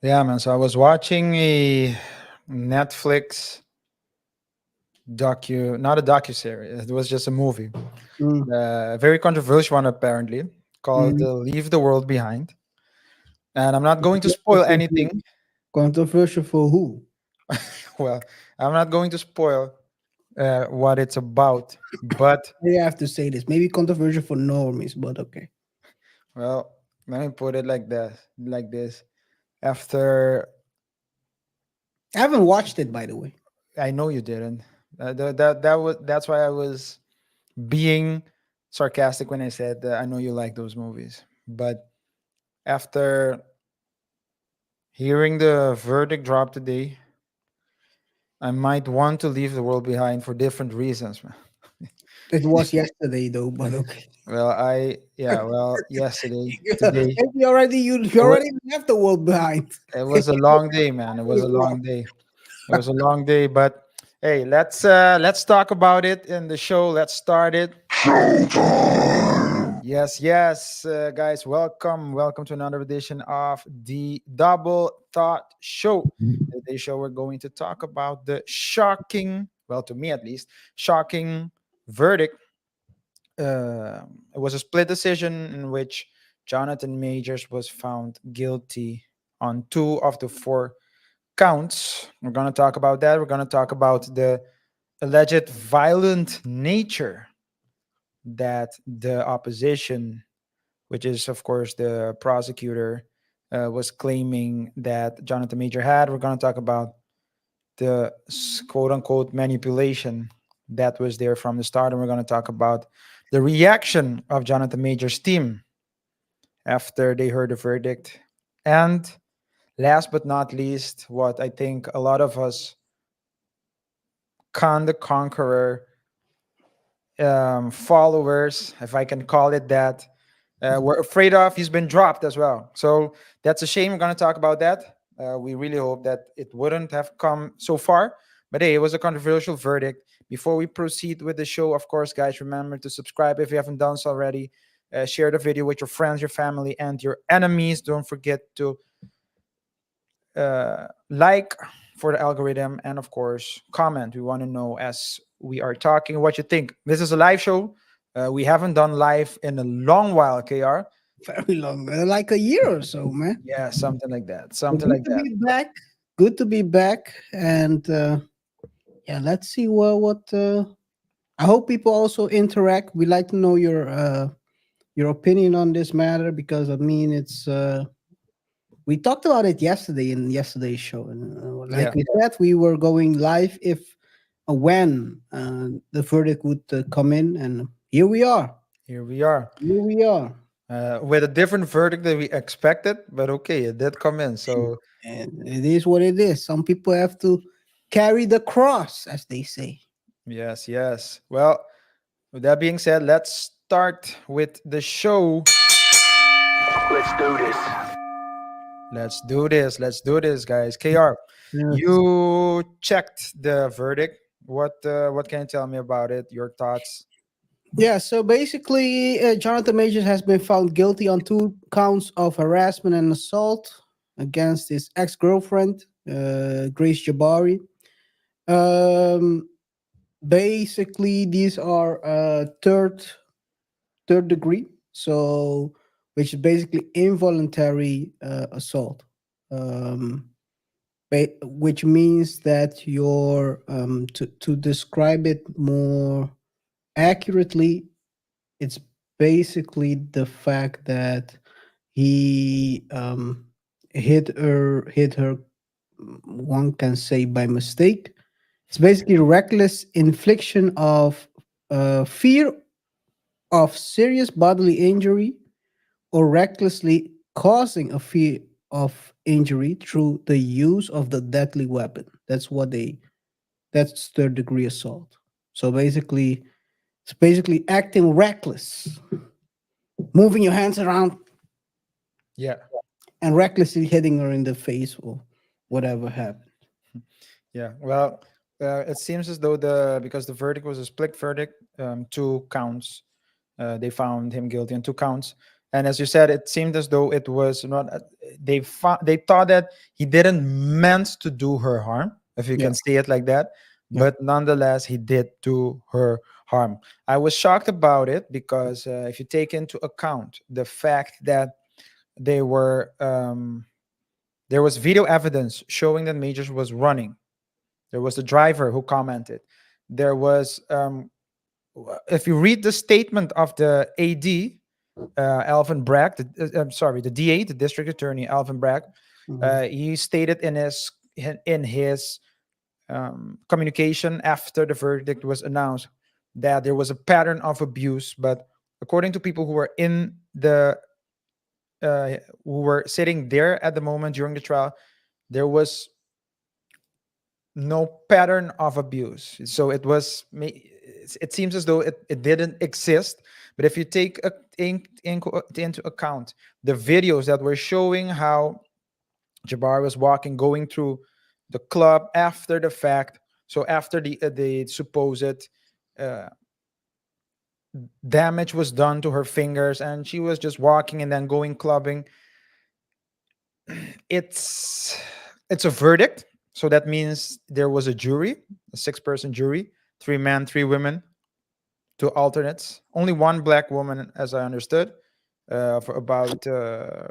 Yeah, man. So I was watching a Netflix not a docu series. It was just a movie, Mm, a very controversial one apparently, called mm. "Leave the World Behind." And I'm not going to spoil For who? anything. Controversial for who? Well, I'm not going to spoil what it's about, but I have to say this. Maybe controversial for normies, but okay. well, let me put it like this: like this. After I haven't watched it, by the way. I know you didn't. That's why I was being sarcastic when I said that I know you like those movies. But after hearing the verdict drop today, I might want to leave the world behind for different reasons, man. It was yesterday, though, but okay. Well, yesterday, today, Maybe already you it was, already left the world behind. it was a long day, man. It was a long day. It was a long day, but hey, let's talk about it in the show. Let's start it. Yes, yes, guys, welcome to another edition of the Double Thought Show. Today's show, we're going to talk about the shocking, well, to me at least, shocking verdict. It was a split decision in which Jonathan Majors was found guilty on two of the four counts. We're going to talk about that. We're going to talk about the alleged violent nature that the opposition, which is, of course, the prosecutor, was claiming that Jonathan Major had. We're going to talk about the quote unquote manipulation that was there from the start. And we're going to talk about the reaction of Jonathan Major's team after they heard the verdict. And last but not least, what I think a lot of us, Khan the Conqueror followers, if I can call it that, we're afraid of. He's been dropped as well. So that's a shame. We're going to talk about that. We really hope that it wouldn't have come so far. But hey, it was a controversial verdict. Before we proceed with the show, of course, guys, remember to subscribe if you haven't done so already. Share the video with your friends, your family, and your enemies. Don't forget to like for the algorithm, and of course comment. We want to know as we are talking what you think. This is a live show. We haven't done live in a long while, KR. Very long, like a year or so, man. Yeah, something like that, So something good like to that. be back. Good to be back, and yeah, let's see what. I hope people also interact. We like to know your opinion on this matter because I mean it's we talked about it yesterday in yesterday's show, and like Yeah, we said, we were going live if when the verdict would come in, and here we are. here we are, Here we are, with a different verdict than we expected, but okay, it did come in. So and it is what it is. Some people have to carry the cross, as they say. yes, yes. Well, with that being said, let's start with the show. Let's do this. Let's do this. Let's do this, guys. KR, Yes. you checked the verdict. What can you tell me about it? Your thoughts? Yeah. So basically, Jonathan Majors has been found guilty on two counts of harassment and assault against his ex-girlfriend, Grace Jabari. Um, Basically, these are third degree, so which is basically involuntary assault. Um, which means that your to describe it more accurately, it's basically the fact that he hit her, one can say by mistake. It's basically reckless infliction of fear of serious bodily injury or recklessly causing a fear of injury through the use of the deadly weapon. That's third degree assault. So basically, it's basically acting reckless, moving your hands around Yeah, and recklessly hitting her in the face or whatever happened. yeah. Well, it seems as though the because the verdict was a split verdict, two counts. They found him guilty on two counts, and as you said, it seemed as though it was not. they thought that he didn't meant to do her harm, if you Yeah. can say it like that, Yeah. but nonetheless he did do her harm. I was shocked about it because if you take into account the fact that they were there was video evidence showing that Majors was running. There was the driver who commented. There was if you read the statement of the AD, Alvin Bragg, I'm sorry, the DA, the district attorney, Alvin Bragg, Mhm. he stated in his communication after the verdict was announced that there was a pattern of abuse, but according to people who were in the who were sitting there at the moment during the trial, there was no pattern of abuse. So it seems as though it didn't exist. But if you take into account the videos that were showing how Jabbar was walking, going through the club after the fact, so after the supposed uh, damage was done to her fingers, and she was just walking and then going clubbing, it's it's a verdict. So that means there was a jury, a six-person jury, three men, three women, two alternates, only one black woman, as I understood, for about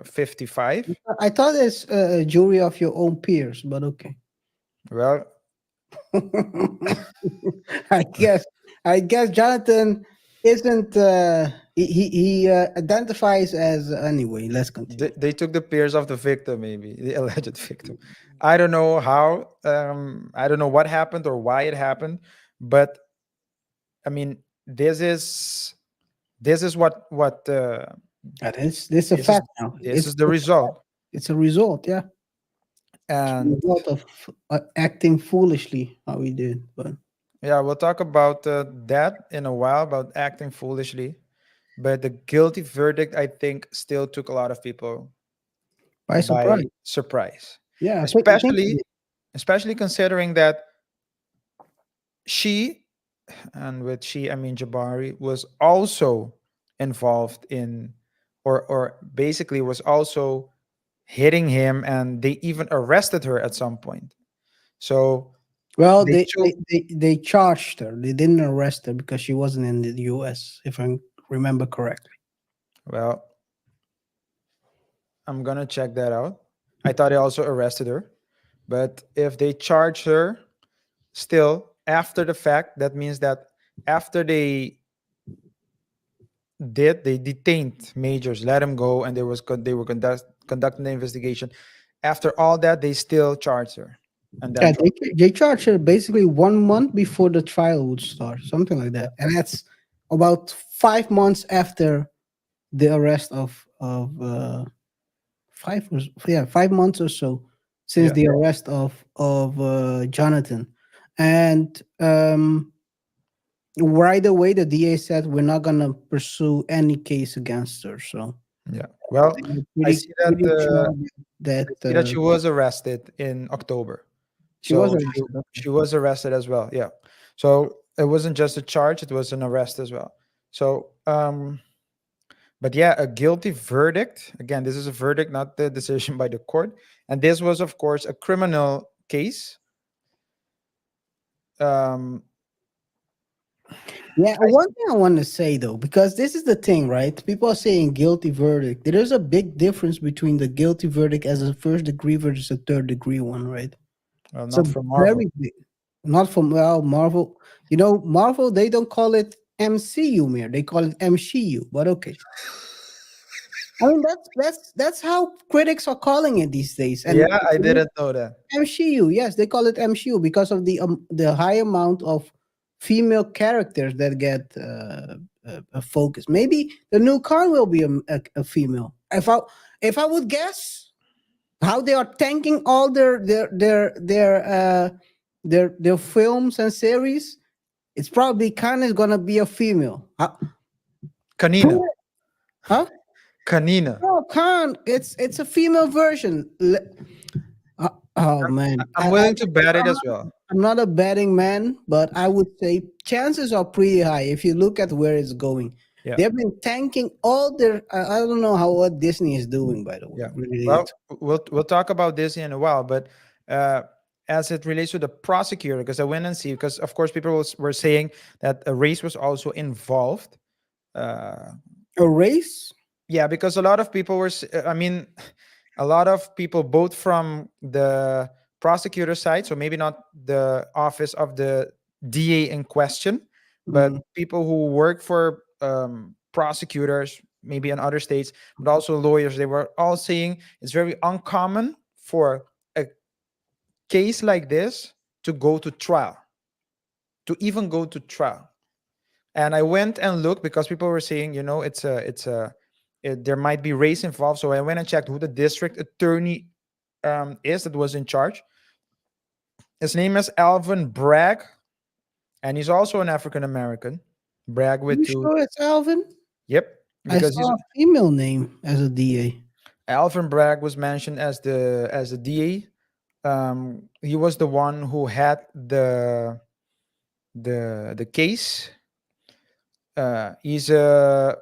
55. I thought it's a jury of your own peers, but okay. Well, I guess Jonathan isn't he identifies as anyway. Let's continue. they took the peers of the victim, maybe the alleged victim. I don't know how. I don't know what happened or why it happened, but I mean, this is what That is this a this is fact now. this is the result. It's a result, yeah. It's a And result of acting foolishly how we did, but yeah, we'll talk about that in a while about acting foolishly. But the guilty verdict, I think, still took a lot of people by by surprise. surprise, Yeah, I think especially especially considering that she, and with she I mean Jabari, was also involved in, or basically was also hitting him, and they even arrested her at some point. So well, they showed, they charged her. They didn't arrest her because she wasn't in the U.S. If I remember correctly. well, I'm gonna check that out. I thought they also arrested her, but if they charge her still after the fact, that means that after they detained Majors, let him go, and they were conducting the investigation. After all that, they still charged her, and then Yeah, drop. they charged her basically 1 month before the trial would start, something like Yeah, that, and that's about 5 months after the arrest of 5 months or so since yeah, the arrest of Jonathan, and right away the DA said we're not gonna pursue any case against her. So yeah. Well, they were I see that pretty sure that I see that she was arrested in October. she was So arrested. Okay. she was arrested as well. Yeah. So it wasn't just a charge; it was an arrest as well. So but yeah, a guilty verdict. Again, this is a verdict, not the decision by the court. And this was, of course, a criminal case. Um, Yeah, I, one thing I want to say though, because this is the thing, right? People are saying guilty verdict. There's a big difference between the guilty verdict as a first degree versus a third degree one, right? well, It's a not for Marvel. very big, not from well, Marvel. You know, Marvel they don't call it MCU mere, they call it MCU. But okay, I mean that's how critics are calling it these days. And Yeah, I didn't know that. MCU, yes, they call it MCU because of the high amount of female characters that get a focus. Maybe the new car will be a female. If I would guess how they are tanking all their films and series, it's probably kind of gonna be a female. Kanina. Who- Huh? Kanina. No, Khan. It's a female version. Oh man, I'm willing to bet it as well. I'm not a betting man, but I would say chances are pretty high if you look at where it's going. Yeah. They have been tanking all their. I don't know how what Disney is doing, by the way. Yeah. Really, Well, we'll talk about this in a while, but uh, as it relates to the prosecutor, because I went and see, because of course people were saying that a race was also involved. Uh, a race. yeah, because a lot of people were. I mean, a lot of people, both from the prosecutor side, so maybe not the office of the DA in question, but Mm. people who work for prosecutors, maybe in other states, but also lawyers, they were all saying it's very uncommon for a case like this to go to trial, to even go to trial. And I went and looked because people were saying, there might be race involved. So I went and checked who the district attorney is that was in charge. His name is Alvin Bragg, and he's also an African American. Bragg with You two. sure it's Alvin? Yep, I because he's saw a female name as a DA. Alvin Bragg was mentioned as the DA. He was the one who had the case. He's a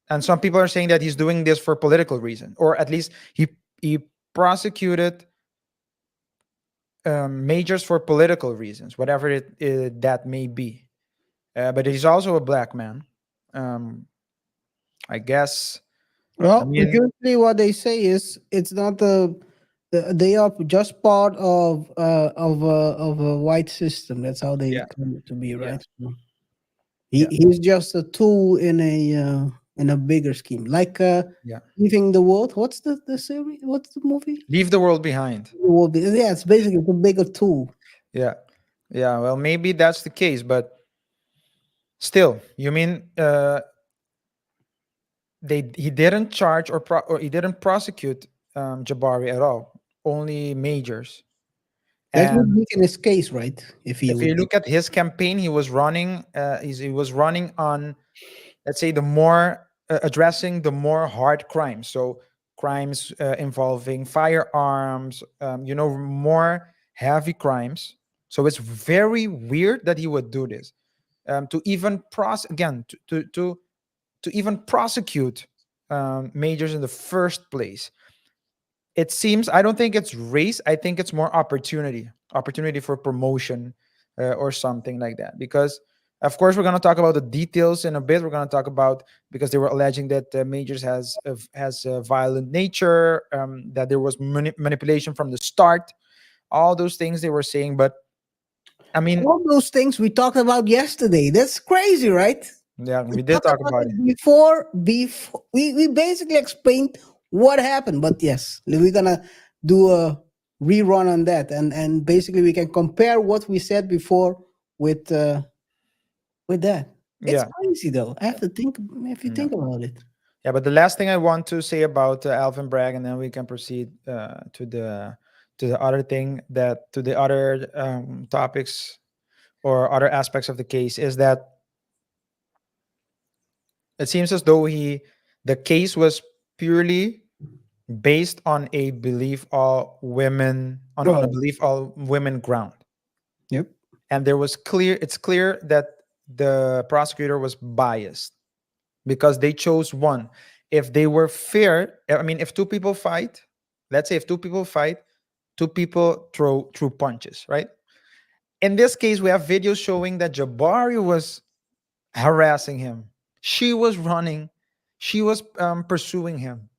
and some people are saying that he's doing this for political reason, or at least he prosecuted majors for political reasons, whatever that may be. But he's also a black man. Um, I guess. I Well, mean, usually what they say is it's not they are just part of a white system. That's how they yeah, claim it to be, yeah, right? So yeah, he's just a tool in a bigger scheme, like yeah. leaving the world. What's the series? What's the movie? Leave the world behind. The world. Yeah, it's basically the bigger tool. Yeah, yeah. Well, maybe that's the case, but still, you mean he didn't charge or he didn't prosecute Jabari at all, only majors. That would And weaken his case, right? If he if you would be. look at his campaign, he was running. He was running on, let's say, the more addressing the more hard crimes. So crimes involving firearms, more heavy crimes. So it's very weird that he would do this. To even again to even prosecute majors in the first place. It seems, I don't think it's race. I think it's more opportunity for promotion, or something like that. Because of course we're going to talk about the details in a bit. We're going to talk about, because they were alleging that majors has a violent nature, that there was manipulation from the start, all those things they were saying. But I mean, All those things we talked about yesterday. That's crazy, right? yeah, We we did talked talk about about it it. before we basically explained what happened. But yes, we're gonna do a rerun on that, and basically we can compare what we said before with with that. It's Yeah, crazy though. I have to think if you yeah. think about it. Yeah, but the last thing I want to say about Alvin Bragg, and then we can proceed to the other thing, that to the other topics or other aspects of the case, is that it seems as though the case was purely based on a belief all women on a Oh, belief all women ground. yep. And it's clear that the prosecutor was biased, because they chose one. If they were fair, I mean, if two people fight, let's say if two people fight, two people throw punches, right? In this case, we have videos showing that Jabari was harassing him. She was running. She was pursuing him.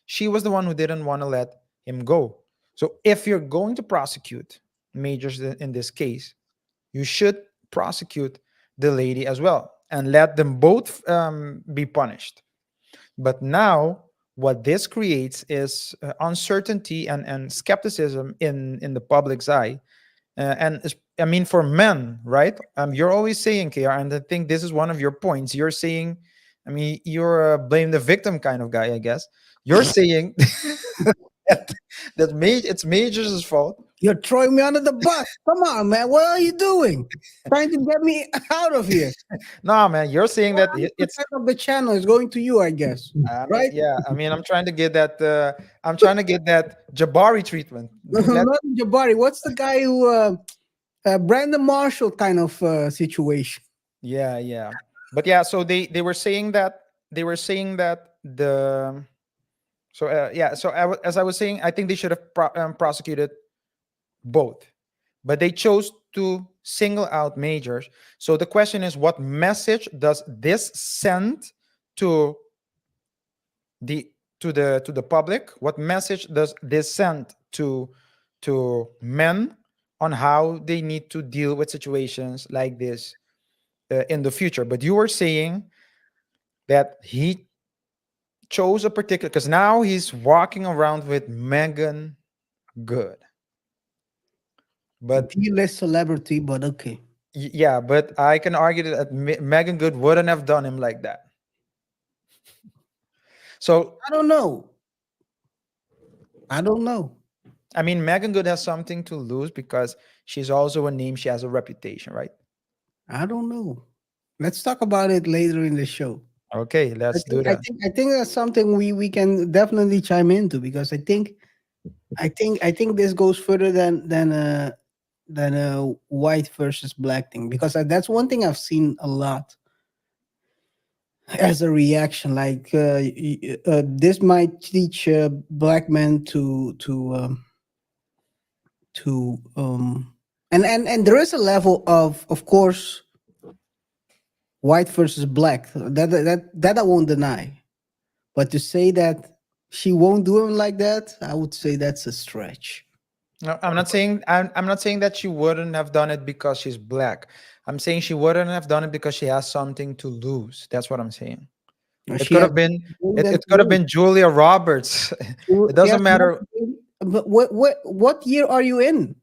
She was the one who didn't want to let him go. So if you're going to prosecute majors in this case, you should prosecute the lady as well and let them both be punished. But now, what this creates is uncertainty and skepticism in the public's eye. I mean, for men, right? You're always saying, KR, and I think this is one of your points. You're saying, I mean, you're a blame the victim kind of guy, I guess. You're saying that, it's majors' fault. You're throwing me under the bus. Come on, man. What are you doing? Trying to get me out of here. No, man, you're saying that it's 100% of the channel is going to you, I guess. I mean, Right? yeah. I mean, I'm trying to get that. I'm trying to get that Jabari treatment. Let, Not Jabari. What's the guy who Brandon Marshall kind of situation? yeah, yeah. But yeah, so they were saying that the yeah. So as I was saying, I think they should have prosecuted both, but they chose to single out majors. So the question is, what message does this send to the to the public? What message does this send to men on how they need to deal with situations like this in the future? But you were saying that he chose a particular, because now he's walking around with Megan Good. But D-list celebrity, but okay. yeah, but I can argue that Megan Good wouldn't have done him like that. So I don't know. I don't know. I mean, Megan Good has something to lose because she's also a name. She has a reputation, right? I don't know. Let's talk about it later in the show. Okay, I let's do think I that. think I think that's something we can definitely chime into, because I think this goes further than a white versus black thing, because that's one thing I've seen a lot as a reaction. Like this might teach black men to and there is a level of course, white versus black, that I won't deny. But to say that she won't do him like that, I would say that's a stretch. No, I'm not saying that she wouldn't have done it because she's black. I'm saying she wouldn't have done it because she has something to lose. That's what I'm saying. It She could has have been more it, than it could have to been Julia Roberts. It She has doesn't more matter. to gain. But what year are you in?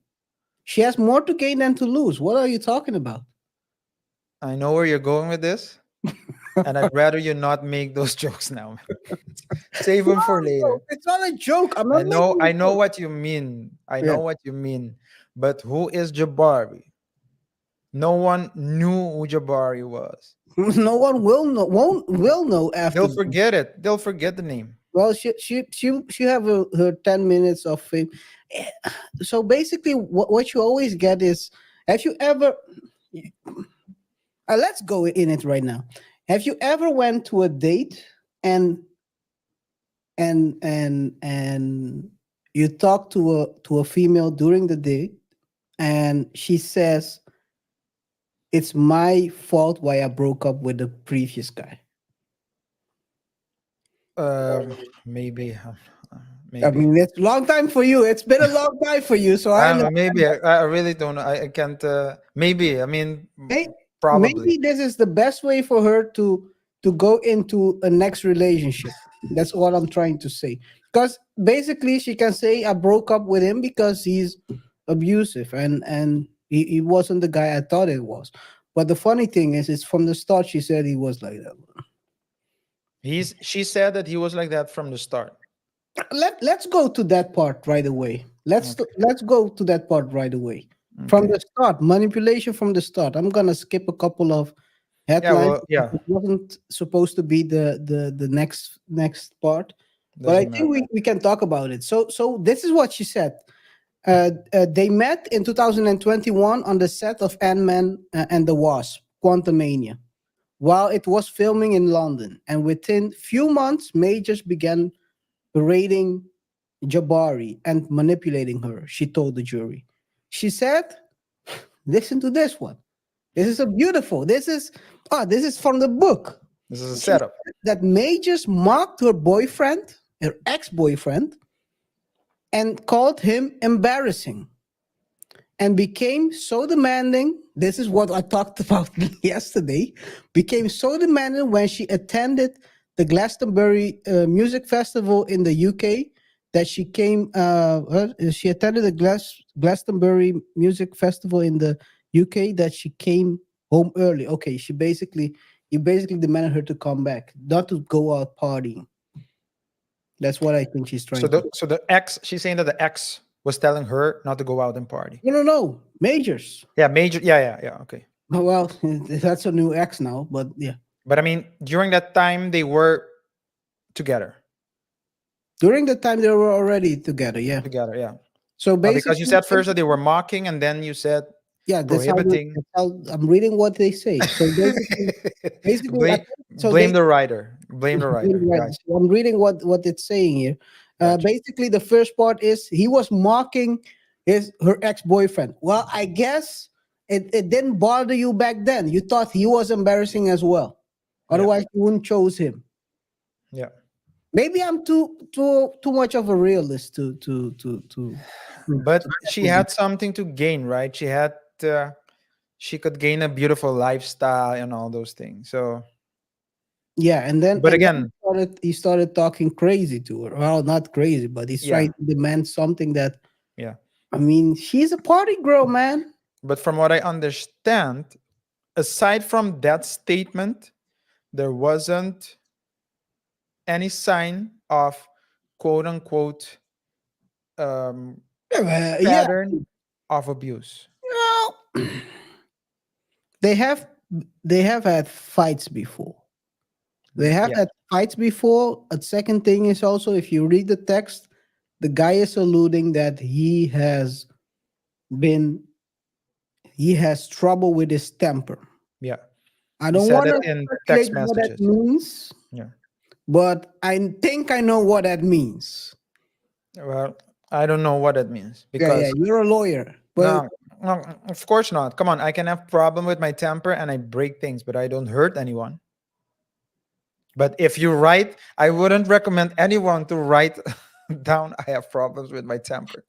She has more to gain than to lose. What are you talking about? I know where you're going with this, and I'd rather you not make those jokes now. Save them for No, later. it's not a joke. I'm I not know making I a know joke. what you mean. I Yeah. know what you mean. But who is Jabari? No one knew who Jabari was. No one will know after. They'll forget it. They'll forget the name. Well, she have her 10 minutes of fame. Eh, So basically, what you always get is, have you ever? Let's go in it right now. Have you ever went to a date and and you talk to a female during the date, and she says it's my fault why I broke up with the previous guy? Maybe, I maybe. mean, it's a long time for you. It's been a long time for you, so I I don't know. understand. Maybe I really don't know. I can't. Maybe. I mean, probably. Maybe this is the best way for her to go into a next relationship. That's what I'm trying to say. Because basically, she can say I broke up with him because he's abusive, and he wasn't the guy I thought it was. But the funny thing is, it's from the start she said he was like that. She said that he was like that from the start. Let's go to that part right away. Okay. Let's go to that part right away. From Okay. the start, manipulation from the start. I'm gonna skip a couple of Yeah. headlines. Well. Yeah. It wasn't supposed to be the next part, but I Doesn't think matter. we can talk about it. So this is what she said. They met in 2021 on the set of Ant-Man and the Wasp: Quantumania, while it was filming in London, and within few months, Majors began berating Jabari and manipulating her. She told the jury. She said, "Listen to this one. This is a beautiful. This is from the book." This is a She setup. said that Majors mocked her boyfriend, her ex-boyfriend, and called him embarrassing, and became so demanding. This is what I talked about yesterday. Became so demanding when she attended the Glastonbury Music Festival in the UK, that she attended the Glastonbury Music Festival in the UK, that she came home early. Okay, you basically demanded her to come back, not to go out partying. That's what I think she's So trying to do. the ex. She's saying that the ex was telling her not to go out and party. No, Majors. Yeah. Major. Yeah. Yeah. Yeah. Okay. Well, that's a new ex now, but yeah. But I mean, during that time they were together. During the time they were already together, yeah. Together. Yeah. So Because you basically, said first that they were mocking, and then you said Yeah, prohibiting. that's how I'm reading what they say. So basically, I blame think, so blame they the writer. Blame the writer, right. guys. So I'm reading what it's saying here. Gotcha. Basically, the first part is he was mocking her ex boyfriend. Well, I guess it didn't bother you back then. You thought he was embarrassing as well. Yeah, Otherwise, you wouldn't chose him. yeah. Maybe I'm too much of a realist But she had something to gain, right? Uh, she could gain a beautiful lifestyle and all those things. So, Yeah, but and then again, he started talking crazy to her. Well, not crazy, but he's yeah, trying to demand something that, yeah. I mean, she's a party girl, man. But from what I understand, aside from that statement, there wasn't any sign of quote unquote um, Yeah, pattern of abuse. well, they have they have had fights before. They have Yeah, had fights before. A second thing is also, if you read the text, the guy is alluding that been he has trouble with his temper. yeah. I He don't said want it to in speculate text what that messages. means, Yeah. but I think I know what that means. Well, I don't know what it means Yeah, yeah, because you're a lawyer, but no, no, of course not. Come on, I can have problem with my temper and I break things, but I don't hurt anyone. But if you write, I wouldn't recommend anyone to write down I have problems with my temper.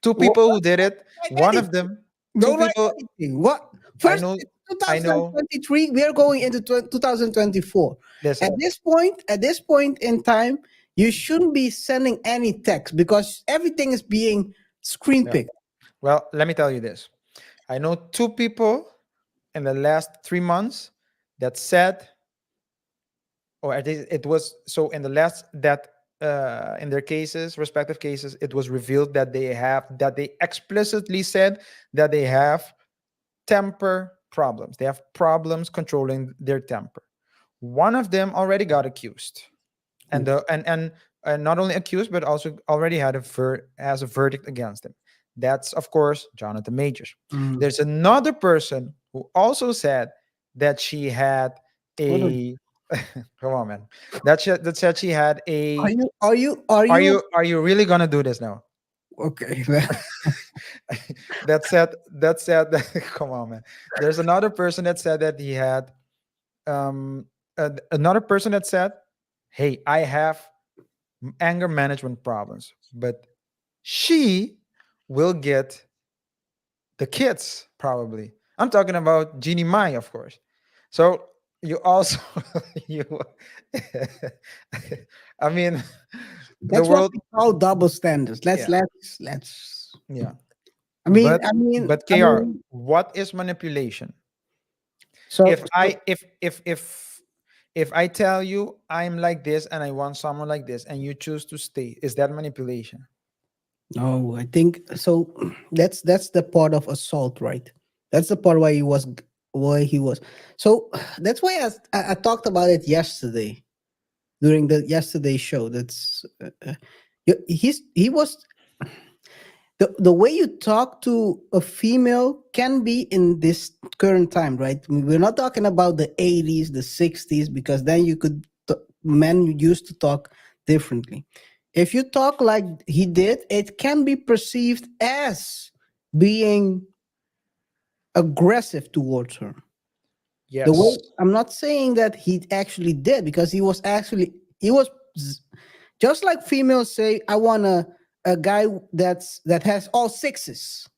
Two don't people who did it, write one of anything. them, two Don't write people, anything. What? I First, know, it's I know. 2023. We are going into 2024. Listen, At this point in time, you shouldn't be sending any text because everything is being screen yeah. picked. Well, let me tell you this. I know two people in the last 3 months that said, or at least it was so in the last that in their cases, respective cases, it was revealed that they explicitly said that they have temper problems. They have problems controlling their temper. One of them already got accused, and Ooh. the and not only accused but also already had has a verdict against him. That's of course Jonathan Majors. Mm. There's another person who also said that she had What are, a come on, man. That said she had are a. you? Are you? Are Are you? you really gonna do this now? Okay. That said come on, man. There's another person that said that he had another person that said, "Hey, I have anger management problems, but she will get the kids probably." I'm talking about Jeannie Mai, of course. So you also you I mean the That's what world, we call double standards. yeah, Let's. yeah. I mean, But I mean, but I KR, mean. what is manipulation? So, If I if I tell you I'm like this and I want someone like this and you choose to stay, is that manipulation? no, I think so. That's the part of assault, right? That's the part why he was. So that's why I talked about it yesterday during the yesterday show. He was the way you talk to a female can be in this current time, right? We're not talking about the 80s, the 60s, because then men used to talk differently. If you talk like he did, it can be perceived as being aggressive towards her. The way Yes. I'm not saying that he actually did, because he was just like females say, I want a guy that has all sixes.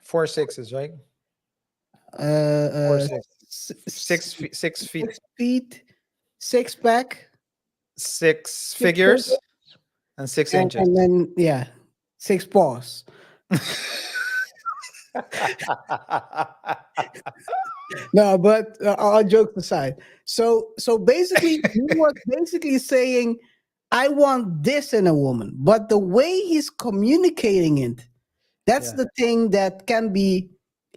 Four sixes, right? Uh, Four uh, six. s- 6 feet, 6 feet, 6 feet, six pack, six six figures, figures, and 6 inches. and then yeah, six paws. No, but all jokes aside, so basically, he was basically saying, "I want this in a woman," but the way he's communicating it, that's Yeah. the thing that can be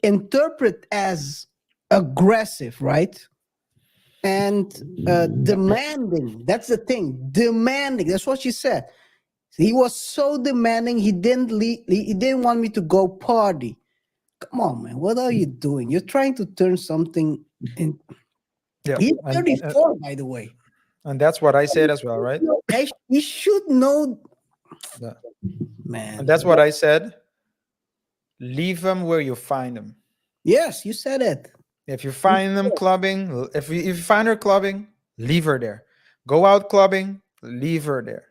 interpreted as aggressive, right? And demanding. That's the thing. Demanding. That's what she said. He was so demanding. He didn't want me to go party. Come on, man. What are you doing? You're trying to turn something in. Yeah, He's and 34, by the way. and that's what I said as well, right? He should know, Yeah. And man. that's what I said. Leave them where you find them. Yes, you said it. If you find them clubbing, if you find her clubbing, leave her there. Go out clubbing, leave her there.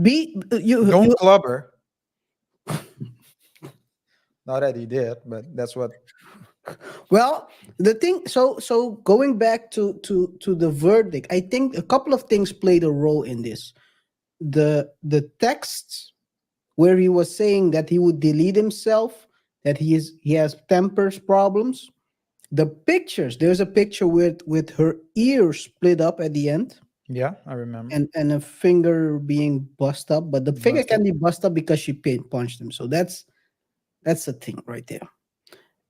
Be you. Don't club her. Not that he did, but that's what. Well, the thing. So going back to the verdict, I think a couple of things played a role in this. The texts where he was saying that he would delete himself, that he has tempers problems. The pictures. There's a picture with her ear split up at the end, Yeah, I remember. and a finger being bust up, but the finger Busted. can be bust up because she punched him. So that's the thing right there.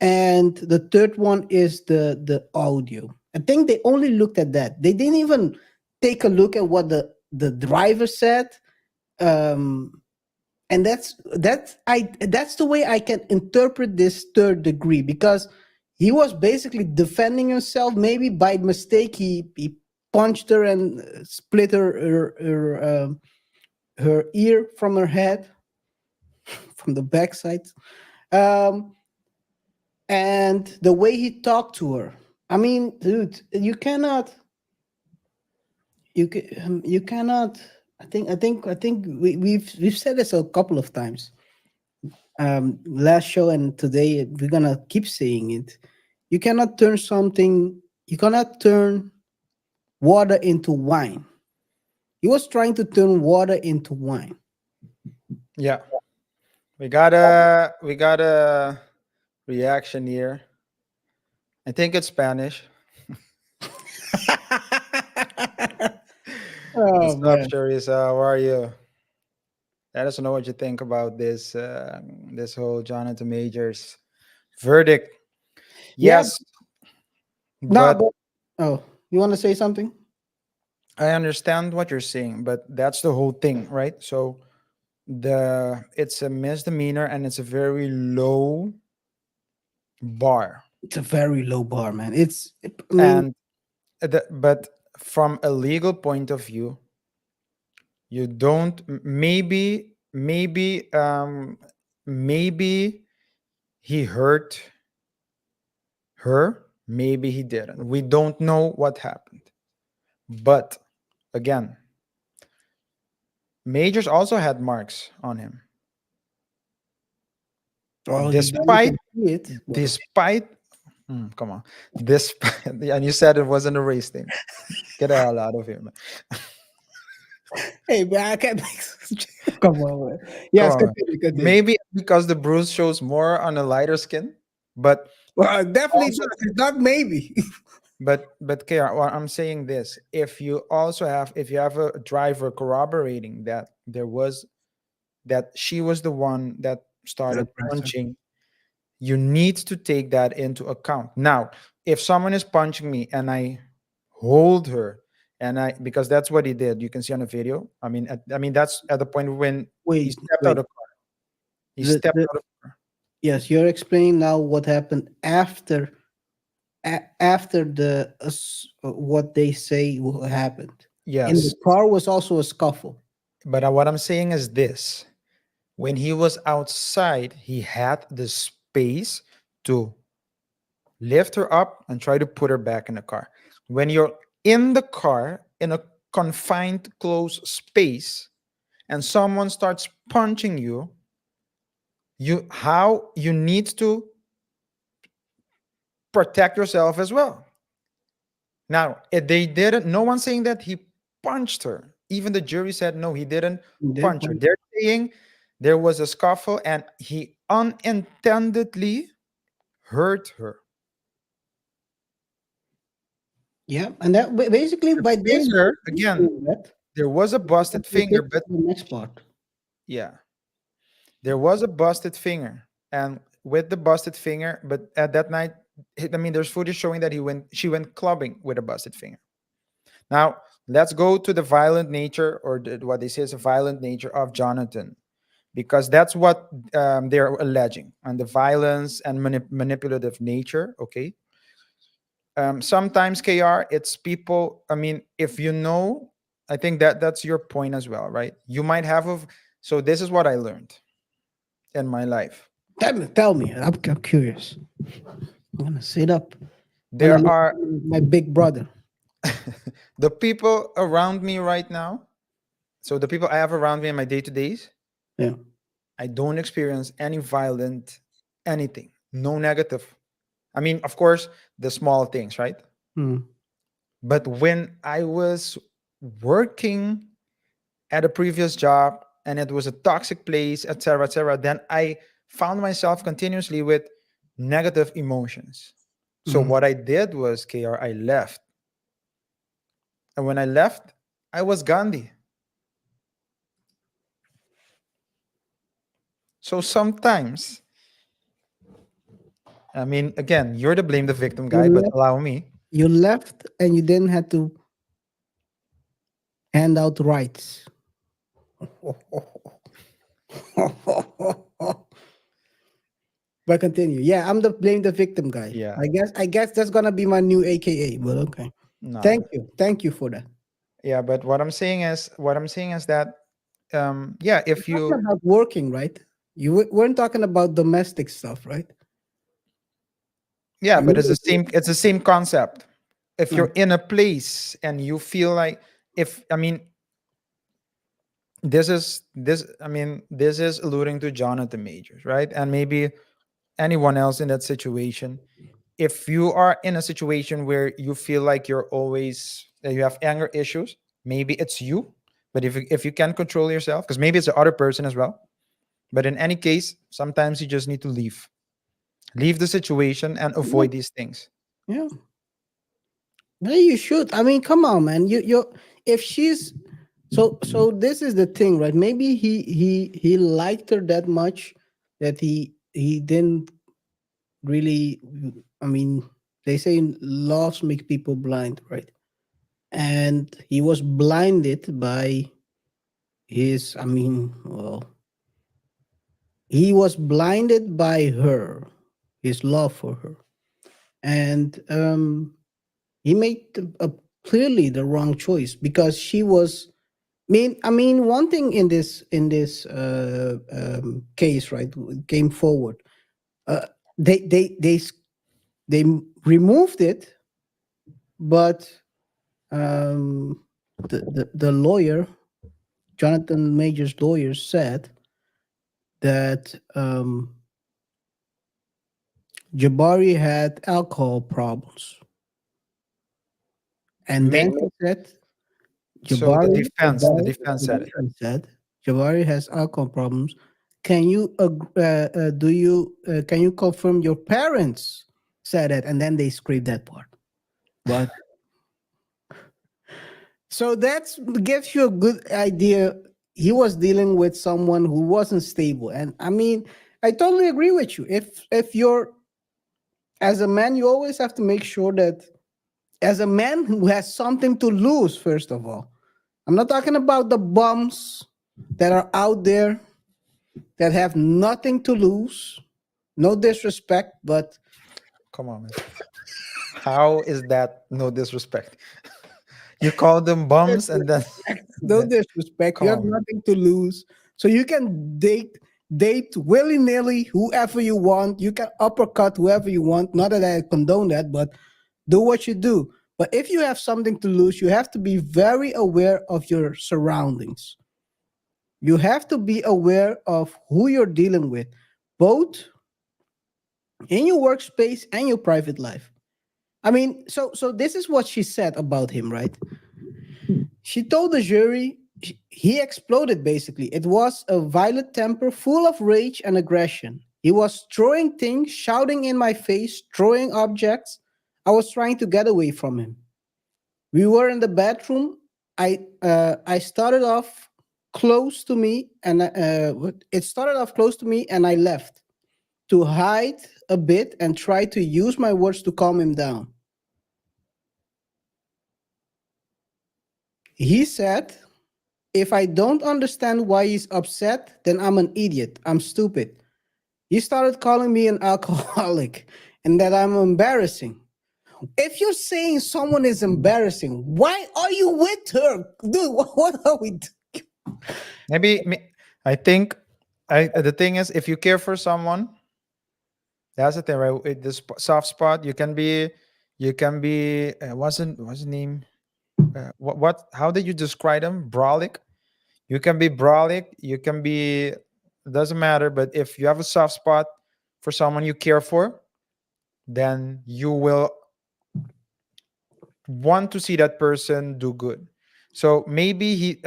And the third one is the audio. I think they only looked at that. They didn't even take a look at what the driver said. Um, and that's the way I can interpret this third degree, because he was basically defending himself. Maybe by mistake he punched her and split her ear from her head, from the backside. Um, and the way he talked to her. I mean, dude, you cannot. I think we've said this a couple of times. Last show and today we're gonna keep saying it. You cannot turn something. You cannot turn water into wine. He was trying to turn water into wine. Yeah, we got a reaction here. I think it's Spanish. Oh What's up, man. Charissa? How are you? Let us know what you think about this whole Jonathan Majors verdict. Yeah. Yes, No, but but oh, you want to say something? I understand what you're saying, but that's the whole thing, right? So it's a misdemeanor and it's a very low bar. It's a very low bar, man. I mean, And but from a legal point of view, you don't maybe he hurt her, maybe he didn't. We don't know what happened. But again, Majors also had marks on him. well, you barely Despite can see it. despite come on. Despite and you said it wasn't a race thing. Get the hell out of here, man. Hey, man, I can't make. Come on, man. Come Yes, on, man. continue, continue. Maybe because the bruise shows more on a lighter skin, but Well, definitely also not. It's not maybe. but KR, well, I'm saying this. If you have a driver corroborating that that she was the one that The started aggressor. punching, you need to take that into account. Now, if someone is punching me and I hold her and I because that's what he did. You can see on the video. I mean that's at the point when he Wait, stepped out wait. of car. He stepped The out of car. yes, you're explaining now what happened after after what they say happened. In the Yes. car was also a scuffle. But what I'm saying is this. When he was outside, he had the space to lift her up and try to put her back in the car. When you're in the car in a confined, closed space, and someone starts punching you, you need to protect yourself as well. Now, if they didn't, no one's saying that he punched her. Even the jury said no, he didn't Then, punch her. They're saying there was a scuffle and he unintendedly hurt her. yeah, and that basically The by this, finger, again, there was a busted we finger, get to but the next part. yeah, there was a busted finger. And with the busted finger, but at that night, I mean, there's footage showing that she went clubbing with a busted finger. Now, Let's go to the violent nature, or what they say is a violent nature of Jonathan, because that's what they're alleging, and the violence and manipulative nature. Okay. Sometimes KR, it's people. I mean, if you know, I think that that's your point as well, right? You might have of. So this is what I learned in my life. Tell me. I'm curious. I'm gonna sit up. I'm gonna There listen are to my big brother. the people around me right now. So the people I have around me in my day to days, Yeah. I don't experience any violent anything, no negative. I mean, of course, the small things, right? Hmm. But when I was working at a previous job and it was a toxic place, etc., then I found myself continuously with negative emotions. So Hmm. what I did was, KR, I left. And when I left, I was Gandhi. So sometimes, I mean, again, you're the blame the victim You guy, but left. allow me. You left, and you didn't have to hand out rights. But continue. Yeah, I'm the blame the victim guy. Yeah, I guess that's gonna be my new AKA. But okay. no. Thank you for that. Yeah, but what I'm saying is that, yeah, We're if talking you, about working, right? You weren't talking about domestic stuff, right? yeah, I but know. it's the same concept. If Right. you're in a place and you feel like, if I mean, this is alluding to Jonathan Majors, right? And maybe anyone else in that situation. If you are in a situation where you feel like you're always that you have anger issues, maybe it's you. But if you can control yourself, because maybe it's the other person as well. But in any case, sometimes you just need to leave the situation and Yeah, avoid these things. yeah. Yeah, you should. I mean, come on, man. You if she's so this is the thing, right? Maybe he liked her that much that he didn't really. I mean, they say loves make people blind, right? And he was blinded by his. I mean, well, he was blinded by her, his love for her, and he made clearly the wrong choice because she was. I mean, one thing in this case, right, came forward. Uh, they removed it, but um, the lawyer, Jonathan Major's lawyer, said that Jabari had alcohol problems, and Make then he said so the Jabari, defense, the defense the said it. defense said Jabari has alcohol problems. Can you do you can you confirm your parents said it? And then they scraped that part. But so that's gives you a good idea. He was dealing with someone who wasn't stable, and I mean, I totally agree with you. If you're as a man, you always have to make sure that as a man who has something to lose, first of all. I'm not talking about the bums that are out there that have nothing to lose. No disrespect, but Come on, man. How is that no disrespect? You call them bums and then, no then disrespect. come You have on, man. nothing to lose, so you can date willy nilly whoever you want. You can uppercut whoever you want. Not that I condone that, but do what you do. But if you have something to lose, you have to be very aware of your surroundings. You have to be aware of who you're dealing with, both in your workspace and your private life. I mean, so this is what she said about him, right? She told the jury he exploded basically. It was a violent temper full of rage and aggression. He was throwing things, shouting in my face, throwing objects. I was trying to get away from him. We were in the bathroom. I started off close to me, and it started off close to me, and I left to hide a bit and try to use my words to calm him down. He said, if I don't understand why he's upset, then I'm an idiot. I'm stupid. He started calling me an alcoholic and that I'm embarrassing. If you're saying someone is embarrassing, why are you with her? Dude, what are we doing? I think the thing is, if you care for someone, that's the thing, right? With this soft spot, what's the name? How did you describe him? Brolic. You can be brolic. You can be. Doesn't matter. But if you have a soft spot for someone you care for, then you will want to see that person do good. So maybe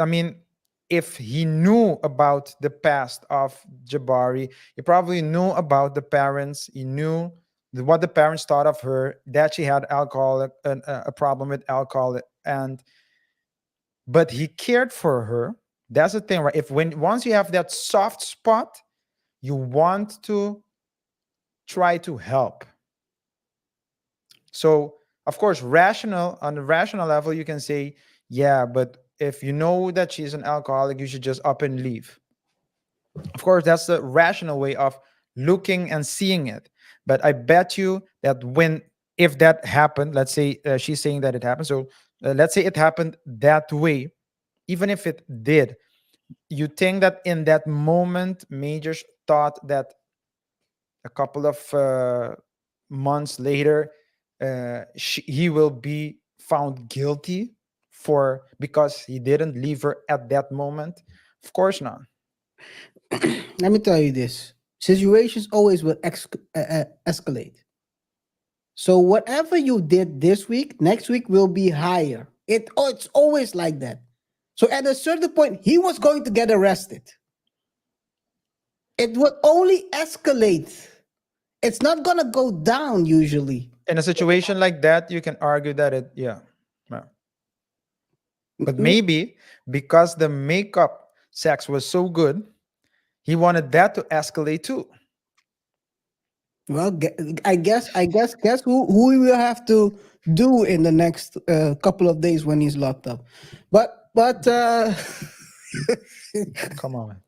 if he knew about the past of Jabari, he probably knew about the parents. He knew what the parents thought of her, that she had a problem with alcohol, and but he cared for her. That's the thing, right? If when once you have that soft spot, you want to try to help. So, of course, rational on the rational level, you can say, yeah, but if you know that she's an alcoholic, you should just up and leave. Of course, that's the rational way of looking and seeing it. But I bet you that if that happened, let's say she's saying that it happened. So let's say it happened that way, even if it did, you think that in that moment, Majors thought that a couple of months later, he will be found guilty for because he didn't leave her at that moment? Of course not. Let me tell you this. Situations always will escalate. So whatever you did this week, next week will be higher. It's always like that. So at a certain point, he was going to get arrested. It would only escalate. It's not gonna go down usually. In a situation like that, you can argue that yeah. But M- maybe because the makeup sex was so good, he wanted that to escalate too. Well, guess who we will have to do in the next couple of days when he's locked up. But Come on.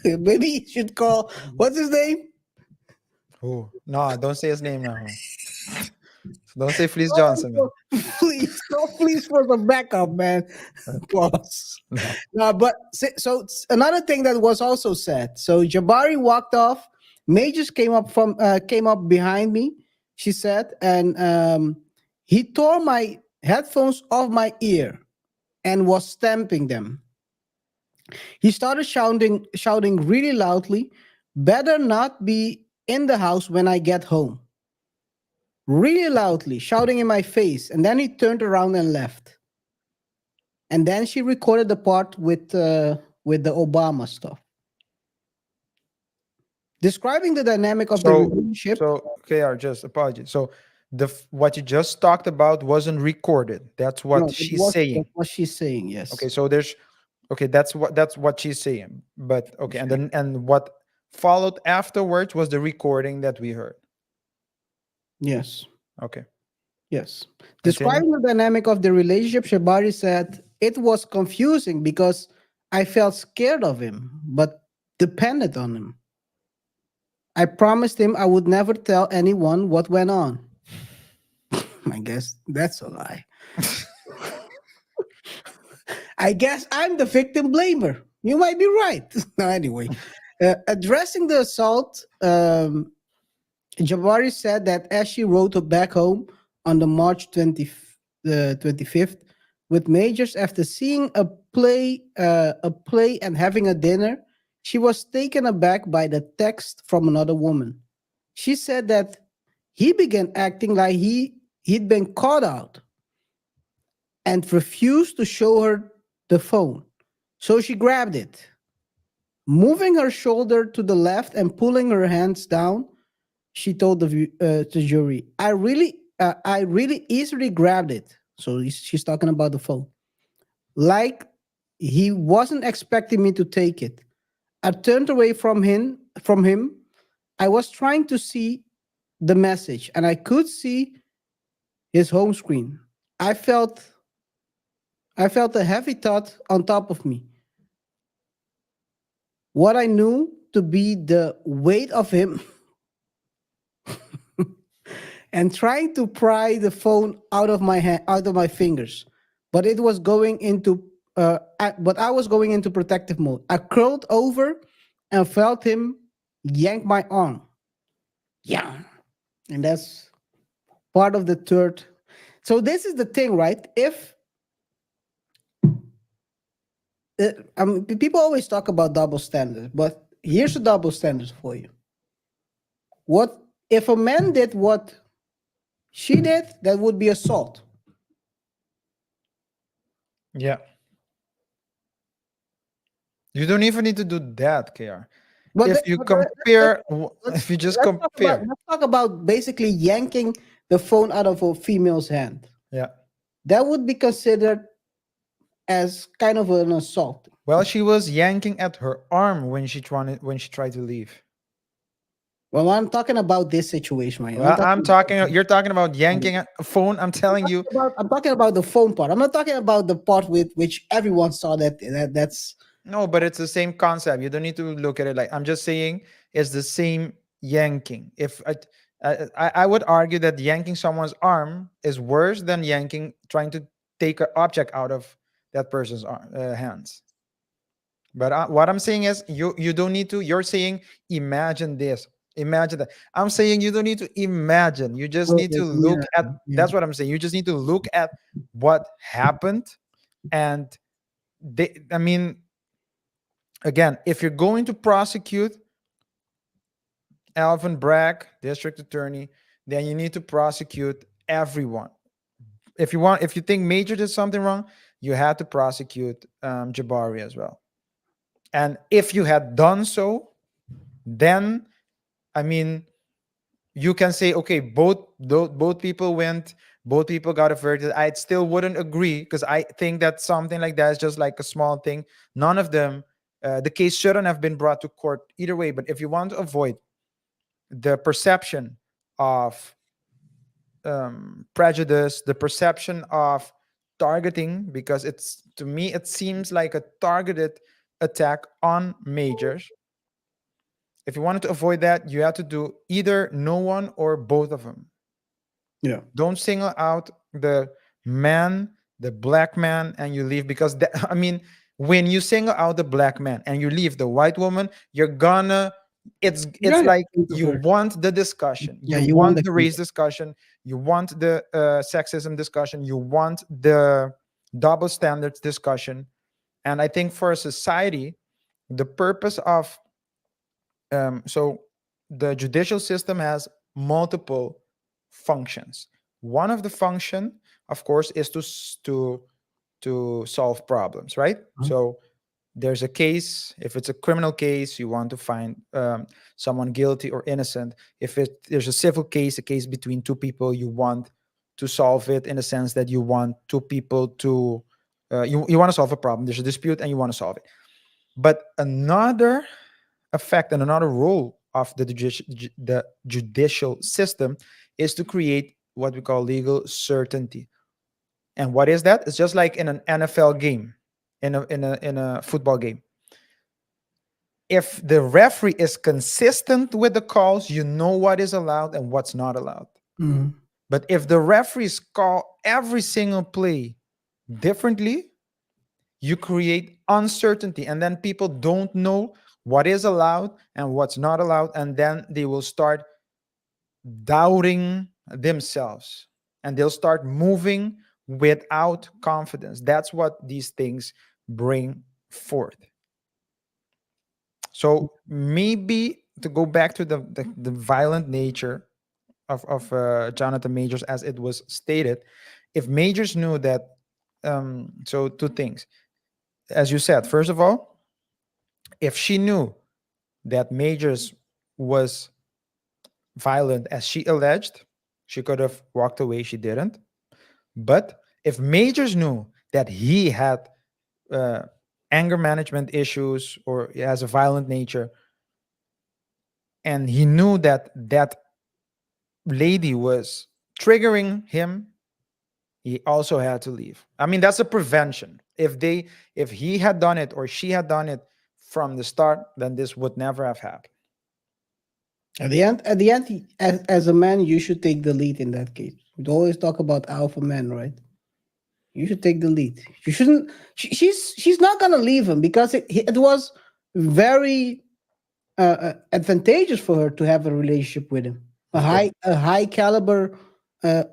maybe you should call what's his name? Oh no, don't say his name now. Don't say Fleece Oh, Johnson, man. please, call please for the backup, man. Pause. No. No, but another thing that was also said. So Jabari walked off. Majors came up behind me. She said, and he tore my headphones off my ear and was stamping them. He started shouting really loudly, "Better not be in the house when I get home." Really loudly, shouting in my face, and then he turned around and left. And then she recorded the part with the Obama stuff, describing the dynamic of the So, relationship. KR, just apologies. So, what you just talked about wasn't recorded. That's what No, it she's was saying. that's what she's saying. Okay, Yes. so that's what she's saying. But okay, and then and what followed afterwards was the recording that we heard. Yes. Okay, Yes. continue. Describing the dynamic of the relationship, Shabari said it was confusing because I felt scared of him, but depended on him. I promised him I would never tell anyone what went on. I guess that's a lie. I guess I'm the victim blamer. You might be right. No, anyway, addressing the assault, Jabari said that as she rode back home on the March 25th with Majors after seeing a play and having a dinner, she was taken aback by the text from another woman. She said that he began acting like he'd been caught out and refused to show her the phone. So she grabbed it, moving her shoulder to the left and pulling her hands down. She told the jury, I really easily grabbed it." So she's talking about the phone. "Like he wasn't expecting me to take it. I turned away From him, I was trying to see the message, and I could see his home screen. I felt I felt a heavy thought on top of me. What I knew to be the weight of him and trying to pry the phone out of my hand, out of my fingers. But it was going into but I was going into protective mode. I curled over and felt him yank my arm. Yeah. And that's part of the third. So this is the thing, right? If people always talk about double standards, but here's a double standard for you. What if a man did what she did? That would be assault. Yeah. You don't even need to do that, KR. But, If you let's, compare, let's if you just let's talk about compare, basically yanking the phone out of a female's hand. yeah. That would be considered as kind of an assault. Well, she was yanking at her arm when she tried to leave. Well, I'm talking about this situation, right? Well, I'm talking. You're talking about yanking a phone. I'm telling you. I'm talking about the phone part. I'm not talking about the part with which everyone saw that's No, but it's the same concept. You don't need to look at it like I'm just saying it's the same yanking. If I would argue that yanking someone's arm is worse than yanking trying to take an object out of that person's hands. But what I'm saying is you don't need to. You're saying imagine this, imagine that. I'm saying you don't need to imagine. You just need to look yeah, at. yeah. That's what I'm saying. You just need to look at what happened, and I mean, again, if you're going to prosecute Alvin Bragg, district attorney, then you need to prosecute everyone. If you think Major did something wrong, you had to prosecute Jabari as well. And if you had done so, then I mean, you can say, okay, both people went, both people got a verdict. I still wouldn't agree because I think that something like that is just like a small thing. None of them, the case shouldn't have been brought to court either way. But if you want to avoid the perception of prejudice, the perception of targeting, because it's to me it seems like a targeted attack on Majors. If you wanted to avoid that, you have to do either no one or both of them. Yeah. Don't single out the man, the black man, and you leave because that, I mean, when you single out the black man and you leave the white woman, you're gonna. It's Yeah, like you introvert. want the discussion, Yeah, you you want want the the race discussion, you want the sexism discussion, you want the double standards discussion, and I think for a society, the purpose of so the judicial system has multiple functions. One of the function, of course, is to solve problems, right? Mhm. So there's a case. If it's a criminal case, you want to find someone guilty or innocent. If there's a civil case, a case between two people, you want to solve it in a sense that you want two people to you want to solve a problem. There's a dispute and you want to solve it. But another effect and another role of the judicial system is to create what we call legal certainty. And what is that? It's just like in an NFL game, in a football game. If the referee is consistent with the calls, you know what is allowed and what's not allowed. Mhm. But if the referees call every single play differently, you create uncertainty, and then people don't know what is allowed and what's not allowed, and then they will start doubting themselves and they'll start moving without confidence. That's what these things bring forth. So maybe to go back to the violent nature of Jonathan Majors, as it was stated, if Majors knew that, so two things, as you said, first of all, if she knew that Majors was violent as she alleged, she could have walked away. She didn't. But if Majors knew that he had uh, anger management issues or he has a violent nature, and he knew that that lady was triggering him, he also had to leave. I mean, that's a prevention. If he had done it or she had done it from the start, then this would never have happened. At the end, as a man, you should take the lead in that case. We always talk about alpha men, right? You should take the lead. You shouldn't. She's not gonna leave him because it was very advantageous for her to have a relationship with him. A Of course. high caliber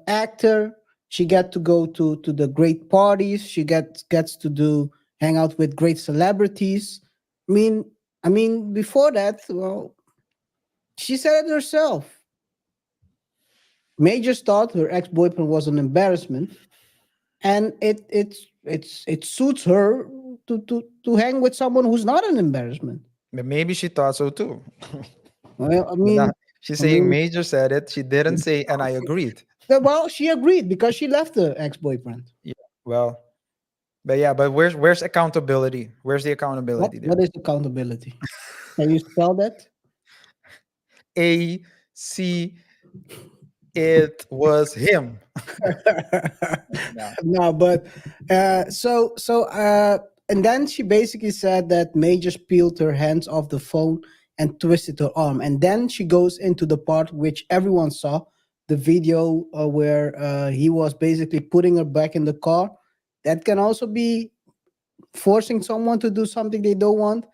actor. She got to go to the great parties. She gets to do hang out with great celebrities. I mean, before that, well, she said it herself. Majors thought her ex boyfriend was an embarrassment, and it suits her to hang with someone who's not an embarrassment. But maybe she thought so too. Well, But she's I saying mean, Major said it. She didn't say, and I agreed. well, she agreed because she left the ex boyfriend. Yeah. Well, but yeah, but where's accountability? Where's the accountability there? What is accountability? Can you spell that? AC, it was him. Yeah. No, but and then she basically said that Majors peeled her hands off the phone and twisted her arm, and then she goes into the part which everyone saw, the video where he was basically putting her back in the car. That can also be forcing someone to do something they don't want,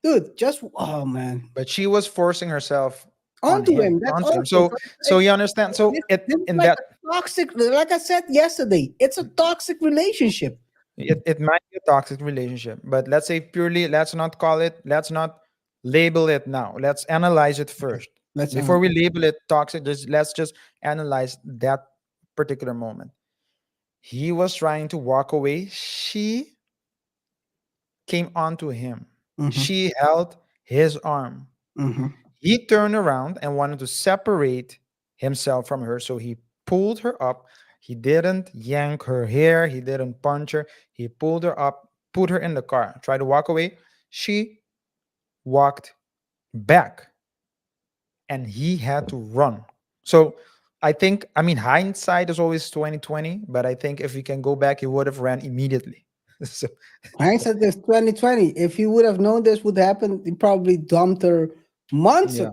dude. Just oh man, But she was forcing herself on onto him, him. That's onto him. also So you understand. So this is in like that a toxic. Like I said yesterday, it's a toxic relationship. it might be a toxic relationship, but let's say purely, let's not call it, let's not label it now. Let's analyze it first. Let's Before we label it toxic, let's just analyze that particular moment. He was trying to walk away. She came onto him. Mhm, She held his arm. mhm. He turned around and wanted to separate himself from her. So he pulled her up. He didn't yank her hair. He didn't punch her. He pulled her up, put her in the car, tried to walk away. She walked back and he had to run. So I think, I mean, hindsight is always 2020, but I think if we can go back, he would have ran immediately. So Hindsight is 2020. If he would have known this would happen, he probably dumped her months yeah.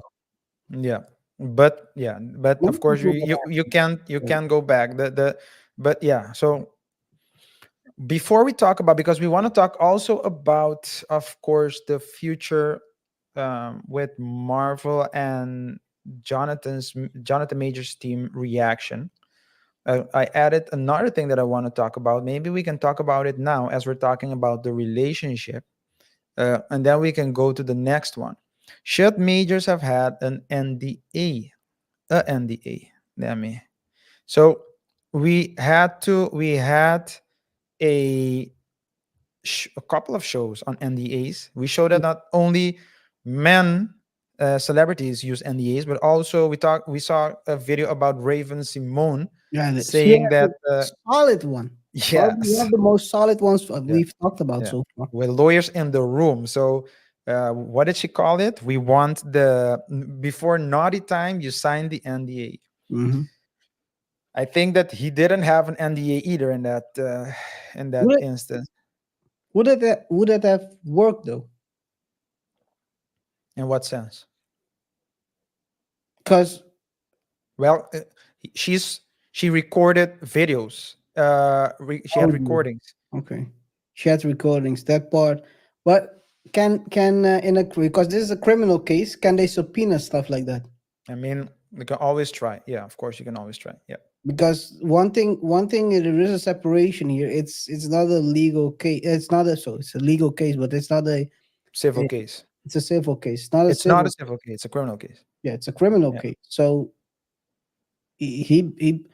ago. But of Months course ago you would can't go back. The but yeah, so before we talk about, because we want to talk also about, of course, the future with Marvel and Jonathan Major's team reaction. I added another thing that I want to talk about. Maybe we can talk about it now as we're talking about the relationship, and then we can go to the next one. Should Majors have had an NDA? A NDA. Let me. So we had a a couple of shows on NDAs. We showed that not only men, celebrities use NDAs, but also we saw a video about Raven Simone Yeah, she saying has that a solid one. Probably one yes, of the most solid ones yeah, we've talked about yeah, so far. with lawyers in the room. So what did she call it? We want the before naughty time you sign the NDA. Hmm. I think that he didn't have an NDA either in that Would it, instance. would it have worked though? In what sense? Because Well, she recorded videos. She had audio. recordings. Okay, she has recordings that part, but can in a because this is a criminal case, can they subpoena stuff like that? I mean, you can always try. Yeah, of course you can always try. Yeah, Because one thing there is a separation here. It's not a legal case. It's not a so it's a legal case, but it's not civil a- case. it's a civil case. It's not a It's not a civil. civil case. It's a criminal case. Yeah, it's a criminal Yeah, case. So he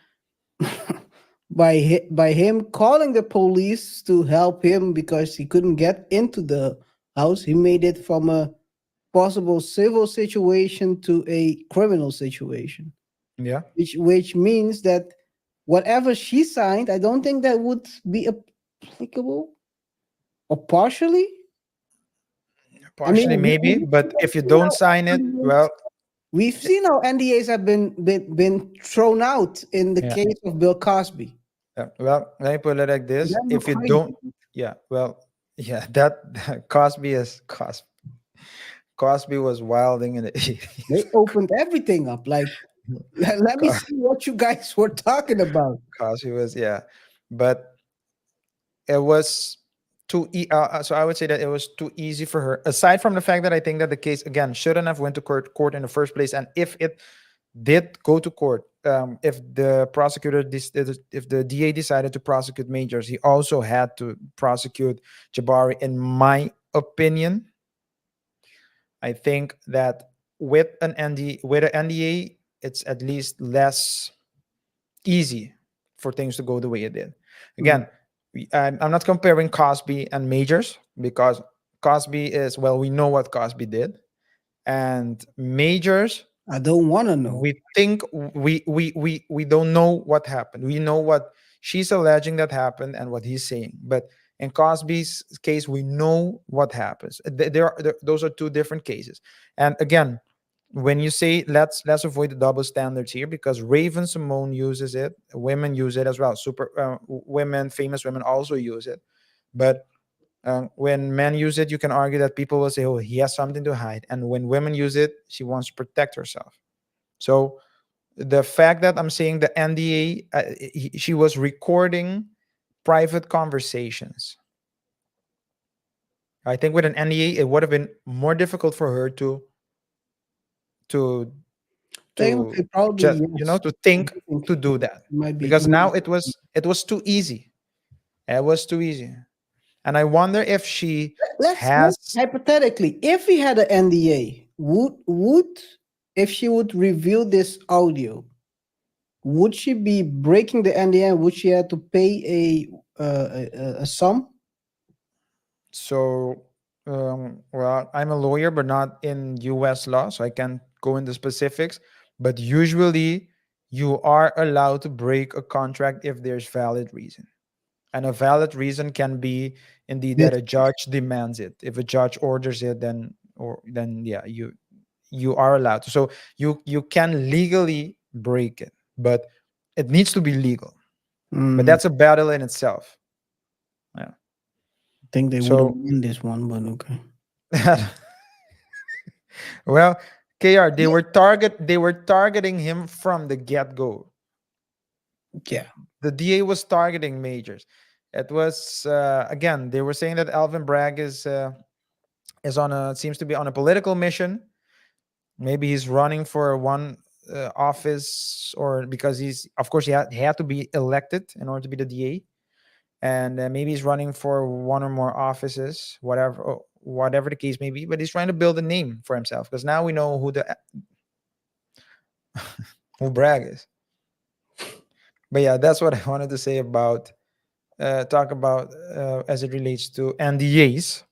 by him calling the police to help him because he couldn't get into the house, he made it from a possible civil situation to a criminal situation, yeah. which means that whatever she signed, I don't think that would be applicable or partially. I mean, Partially maybe, but if you don't sign it, well, we've seen how NDAs have been thrown out in the yeah. case of Bill Cosby. Well, let me put it like And this: then you're if you crazy. don't, yeah, well, yeah, that Cosby was wilding in the 80s. They opened everything up. Like, let me see what you guys were talking about. Cosby was, yeah, but it was so I would say that it was too easy for her. Aside from the fact that I think that the case again shouldn't have went to court in the first place, and if it did go to court, if the if the DA decided to prosecute Majors, he also had to prosecute Jabari. In my opinion, I think that with an NDA, it's at least less easy for things to go the way it did. Mm. Again, I'm not comparing Cosby and Majors because Cosby is, well, we know what Cosby did, and Majors, I don't want to know. we think we don't know what happened. We know what she's alleging that happened and what he's saying, but in Cosby's case, we know what happens. Those are two different cases. And again, when you say let's avoid the double standards here, because Raven Simone uses it, women use it as well. Women, famous women also use it, but when men use it, you can argue that people will say, "Oh, he has something to hide," and when women use it, she wants to protect herself. So the fact that I'm saying the NDA, she was recording private conversations. I think with an NDA, it would have been more difficult for her to Okay, to probably just yes. to I think do think to do that, it because might now be. it was too easy. It was too easy, and I wonder if she Let's has. hypothetically, if we had an NDA, would if she would reveal this audio, would she be breaking the NDA? Would she have to pay a sum? So, well, I'm a lawyer, but not in U.S. law, so I can't go into specifics. But usually, you are allowed to break a contract if there's valid reason, and a valid reason can be indeed that Yes. a judge demands it. If a judge orders it, then yeah, you are allowed to. So you can legally break it, but it needs to be legal. But Mm, that's a battle in itself. Yeah. I think they would have So. won this one, but okay. Well, KR, they Yeah. were targeting him from the get-go. Yeah. The DA was targeting Majors. It was again, they were saying that Alvin Bragg is on a seems to be on a political mission. Maybe he's running for one office, or because he's, of course, he had to be elected in order to be the DA, and maybe he's running for one or more offices, whatever the case may be. But he's trying to build a name for himself, because now we know who Bragg is. But yeah, that's what I wanted to say about talk about as it relates to NDAs.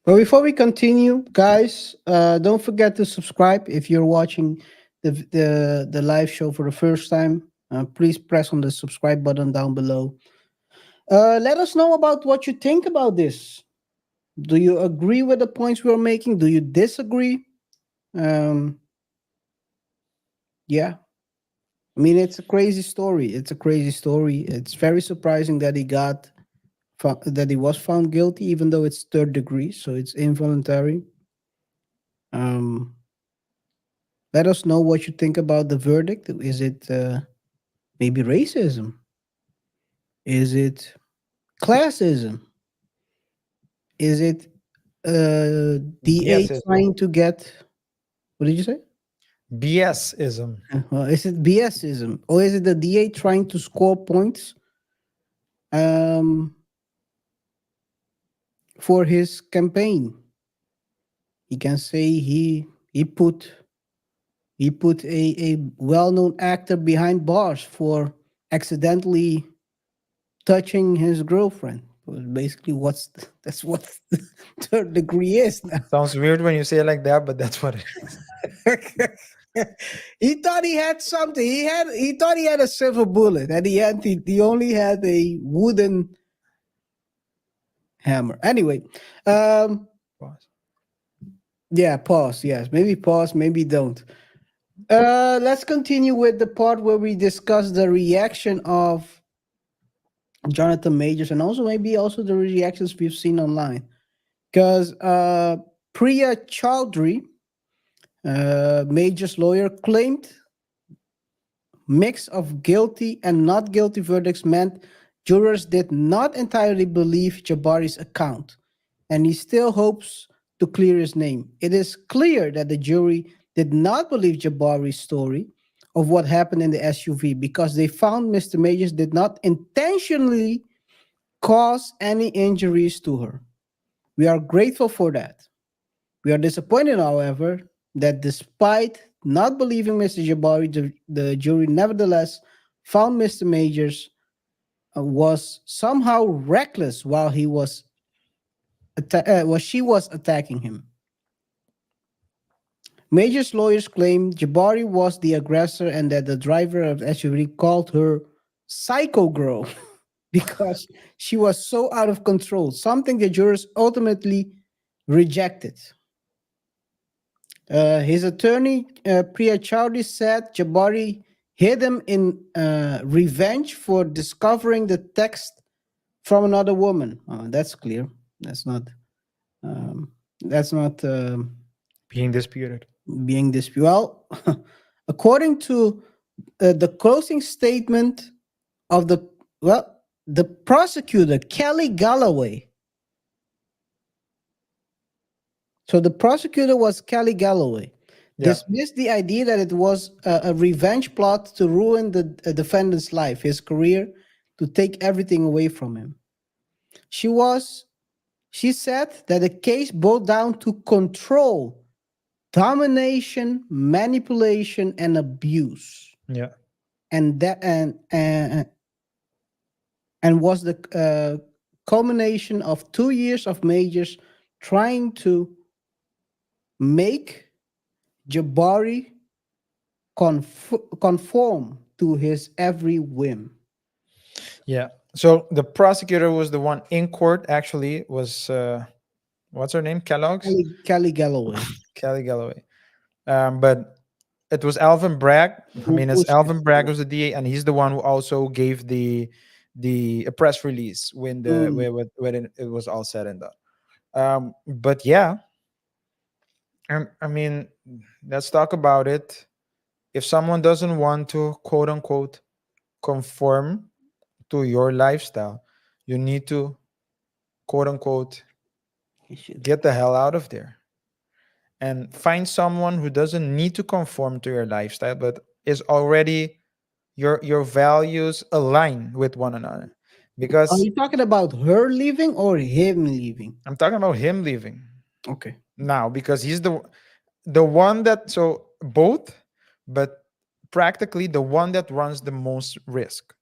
But before we continue, guys, don't forget to subscribe if you're watching the live show for the first time. Please press on the subscribe button down below. Let us know about what you think about this. Do you agree with the points we're making? Do you disagree? Um, yeah, I mean, it's a crazy story. It's a crazy story. It's very surprising that that he was found guilty, even though it's third degree, so it's involuntary. Um, Let us know what you think about the verdict. Is it maybe racism? Is it classism? Is it DA BSism. trying to get? What did you say? BSism. Is it BSism, or is it the DA trying to score points um, for his campaign? He can say he put a well-known actor behind bars for accidentally touching his girlfriend. Well, basically, that's what third degree is now. Sounds weird when you say it like that, but that's what it is. He thought he had something. He thought he had a silver bullet, and he only had a wooden hammer. Anyway, um, Pause. yeah, pause. Yes, maybe pause, maybe don't. Let's continue with the part where we discuss the reaction of Jonathan Majors, and also maybe also the reactions we've seen online. Because Priya Chaudhry, Major's lawyer, claimed mix of guilty and not guilty verdicts meant jurors did not entirely believe Jabari's account, and he still hopes to clear his name. It is clear that the jury did not believe Jabari's story of what happened in the SUV because they found Mr. Majors did not intentionally cause any injuries to her. We are grateful for that. We are disappointed, however, that despite not believing Mr. Jabari, the jury nevertheless found Mr. Majors was somehow reckless while she was attacking him. Major's lawyers claimed Jabari was the aggressor and that the driver of the SUV called her psycho girl because she was so out of control, something the jurors ultimately rejected. His attorney, Priya Chowdhury, said Jabari hit him in revenge for discovering the text from another woman. That's clear. That's not. That's not Being disputed. being disputed. Well, according to the closing statement of the prosecutor Kelly Galloway. So the prosecutor was Kelly Galloway. Yeah. Dismissed the idea that it was a revenge plot to ruin the defendant's life, his career, to take everything away from him. She was she said that the case boiled down to control, domination, manipulation, and abuse, Yeah. and that and was the culmination of 2 years of majors trying to make Jabari conform to his every whim. Yeah. So the prosecutor was the one in court. Actually, was what's her name? Kellogg's. Kelly Galloway. Kelly Galloway. But it was Alvin Bragg. I mean, it's Who's Alvin Bragg was the DA, and he's the one who also gave the press release when the Mm. when it was all said and done. But yeah, I mean, let's talk about it. If someone doesn't want to quote unquote conform to your lifestyle, you need to quote unquote He should. get the hell out of there and find someone who doesn't need to conform to your lifestyle but is already your values align with one another, Are because you talking about her leaving or him leaving? I'm talking about him leaving Okay. now because he's the one that, so both, but practically the one that runs the most risk.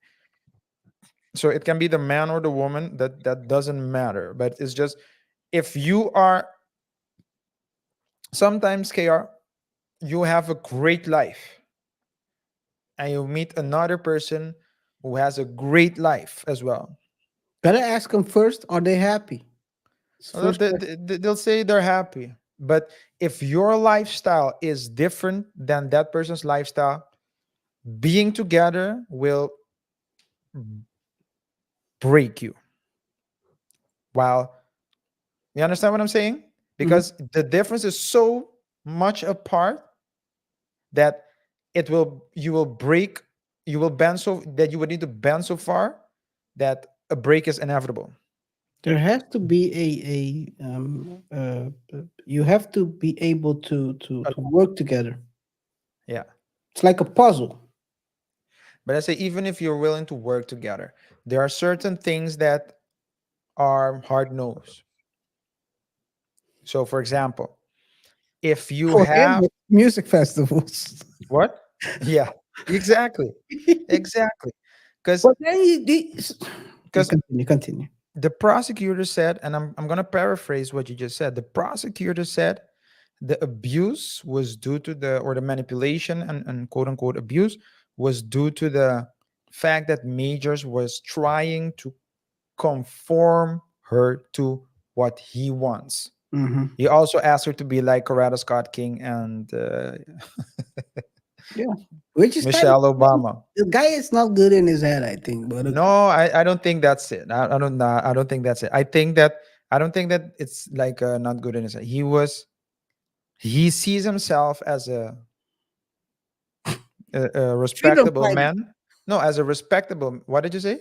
So it can be the man or the woman, that doesn't matter, but it's just, if you are, sometimes KR, you have a great life and you meet another person who has a great life as well. Gotta ask them first. Are they happy? It's Although first question. they'll say they're happy, but if your lifestyle is different than that person's lifestyle, being together will break you. While, you understand what I'm saying? Mhm. Because the difference is so much apart that it will you will break, you will bend so that you would need to bend so far that a break is inevitable. There has to be you have to be able Uh, to work together. Yeah. It's like a puzzle. But I say, even if you're willing to work together, there are certain things that are hard nosed. So, for example, if you For him, have music festivals. what? Yeah, exactly, exactly. Because But then you because continue, continue. the prosecutor said, and I'm gonna paraphrase what you just said. The prosecutor said the abuse was due to the manipulation and quote unquote abuse was due to the fact that Majors was trying to conform her to what he wants. Hmm. He also asked her to be like Coretta Scott King and Yeah, which is kind of Michelle Obama. the guy is not good in his head, I think. But okay. No, I don't think that's it. I don't know. I don't think that's it. I don't think that it's like not good in his. He sees himself as a Freedom respectable fighter. man. No, as a respectable. What did you say?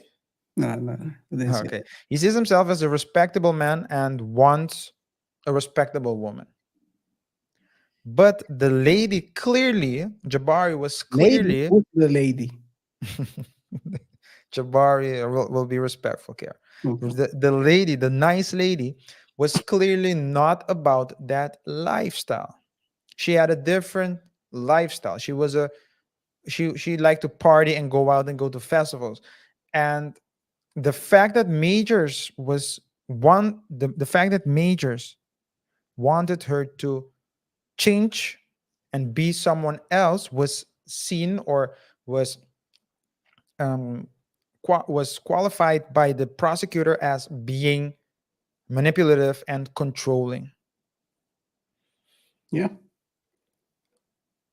No, no, I didn't say Okay, that. he sees himself as a respectable man and wants a respectable woman. But the lady clearly, Jabari was Lady, clearly, who's the lady? Jabari will be respectful here. Okay. The lady, the nice lady, was clearly not about that lifestyle. She had a different lifestyle. She liked to party and go out and go to festivals. And the fact that the fact that Majors wanted her to change and be someone else was seen or was um, was qualified by the prosecutor as being manipulative and controlling. Yeah.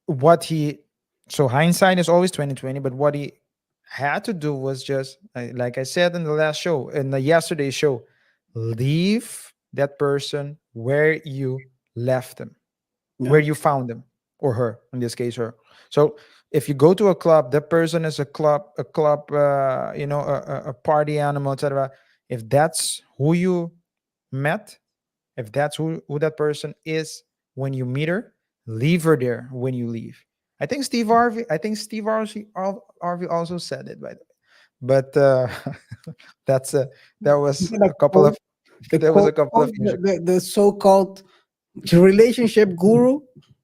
What he So hindsight is always 2020, but what he had to do was just like I said in the last show, in the yesterday show, leave that person where you left them, Yeah. where you found them, or her, in this case her. So if you go to a club, that person is a club, a party animal, etc. If that's who you met, if that's who that person is when you meet her, leave her there when you leave. I think Steve Harvey also said it, by the way. But that's that was The a couple quote, of that was a couple of years ago. the so-called relationship guru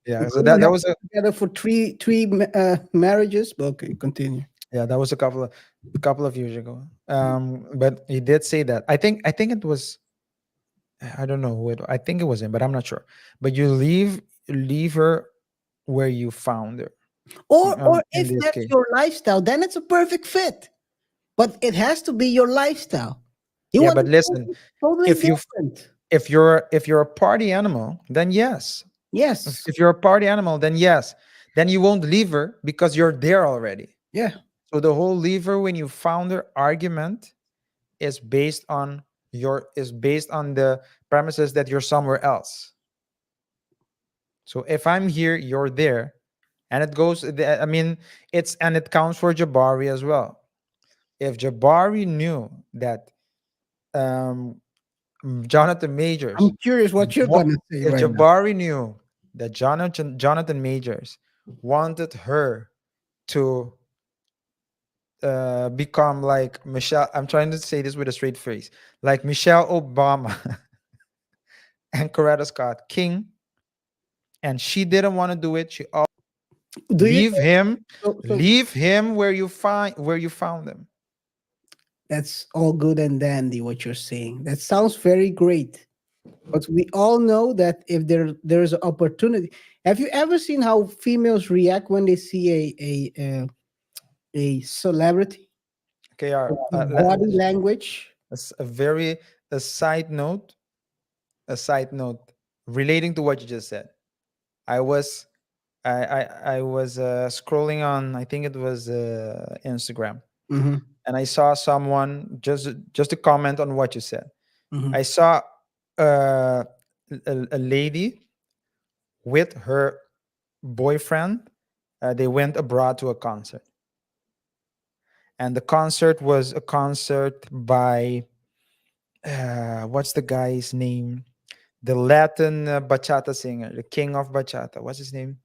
Yeah, so who that have was a been together for marriages. But okay, continue. yeah, that was a couple of years ago. But he did say that. I think it was, I don't know who I think it was him, but I'm not sure. But you leave her where you found her. Or In if this that's case, your lifestyle, then it's a perfect fit. But it has to be your lifestyle. You yeah. want But to do listen, something totally if you different. if you're a party animal, then yes. If, Yes. if you're a party animal, then yes. Then you won't leave her because you're there already. Yeah. So the whole leave her when you found her argument is based on the premises that you're somewhere else. So if I'm here, you're there, and I mean, it counts for Jabari as well. If Jabari knew that um, Jonathan I'm Majors, curious what you're what gonna say if right now. Jabari knew that Jonathan Majors wanted her to become like Michelle? I'm trying to say this with a straight face, like Michelle Obama and Coretta Scott King, and she didn't want to do it. Do you Leave think him, so? leave him where you found him. That's all good and dandy what you're saying. That sounds very great. But we all know that if there's an opportunity. Have you ever seen how females react when they see a celebrity? KR, The body language. a very a side note, a side note relating to what you just said. I was I was scrolling on, I think it was Instagram, Hmm. and I saw someone just to comment on what you said. Hmm. I saw uh, a lady with her boyfriend. They went abroad to a concert, and the concert was a concert by what's the guy's name? The Latin bachata singer, the king of bachata. What's his name?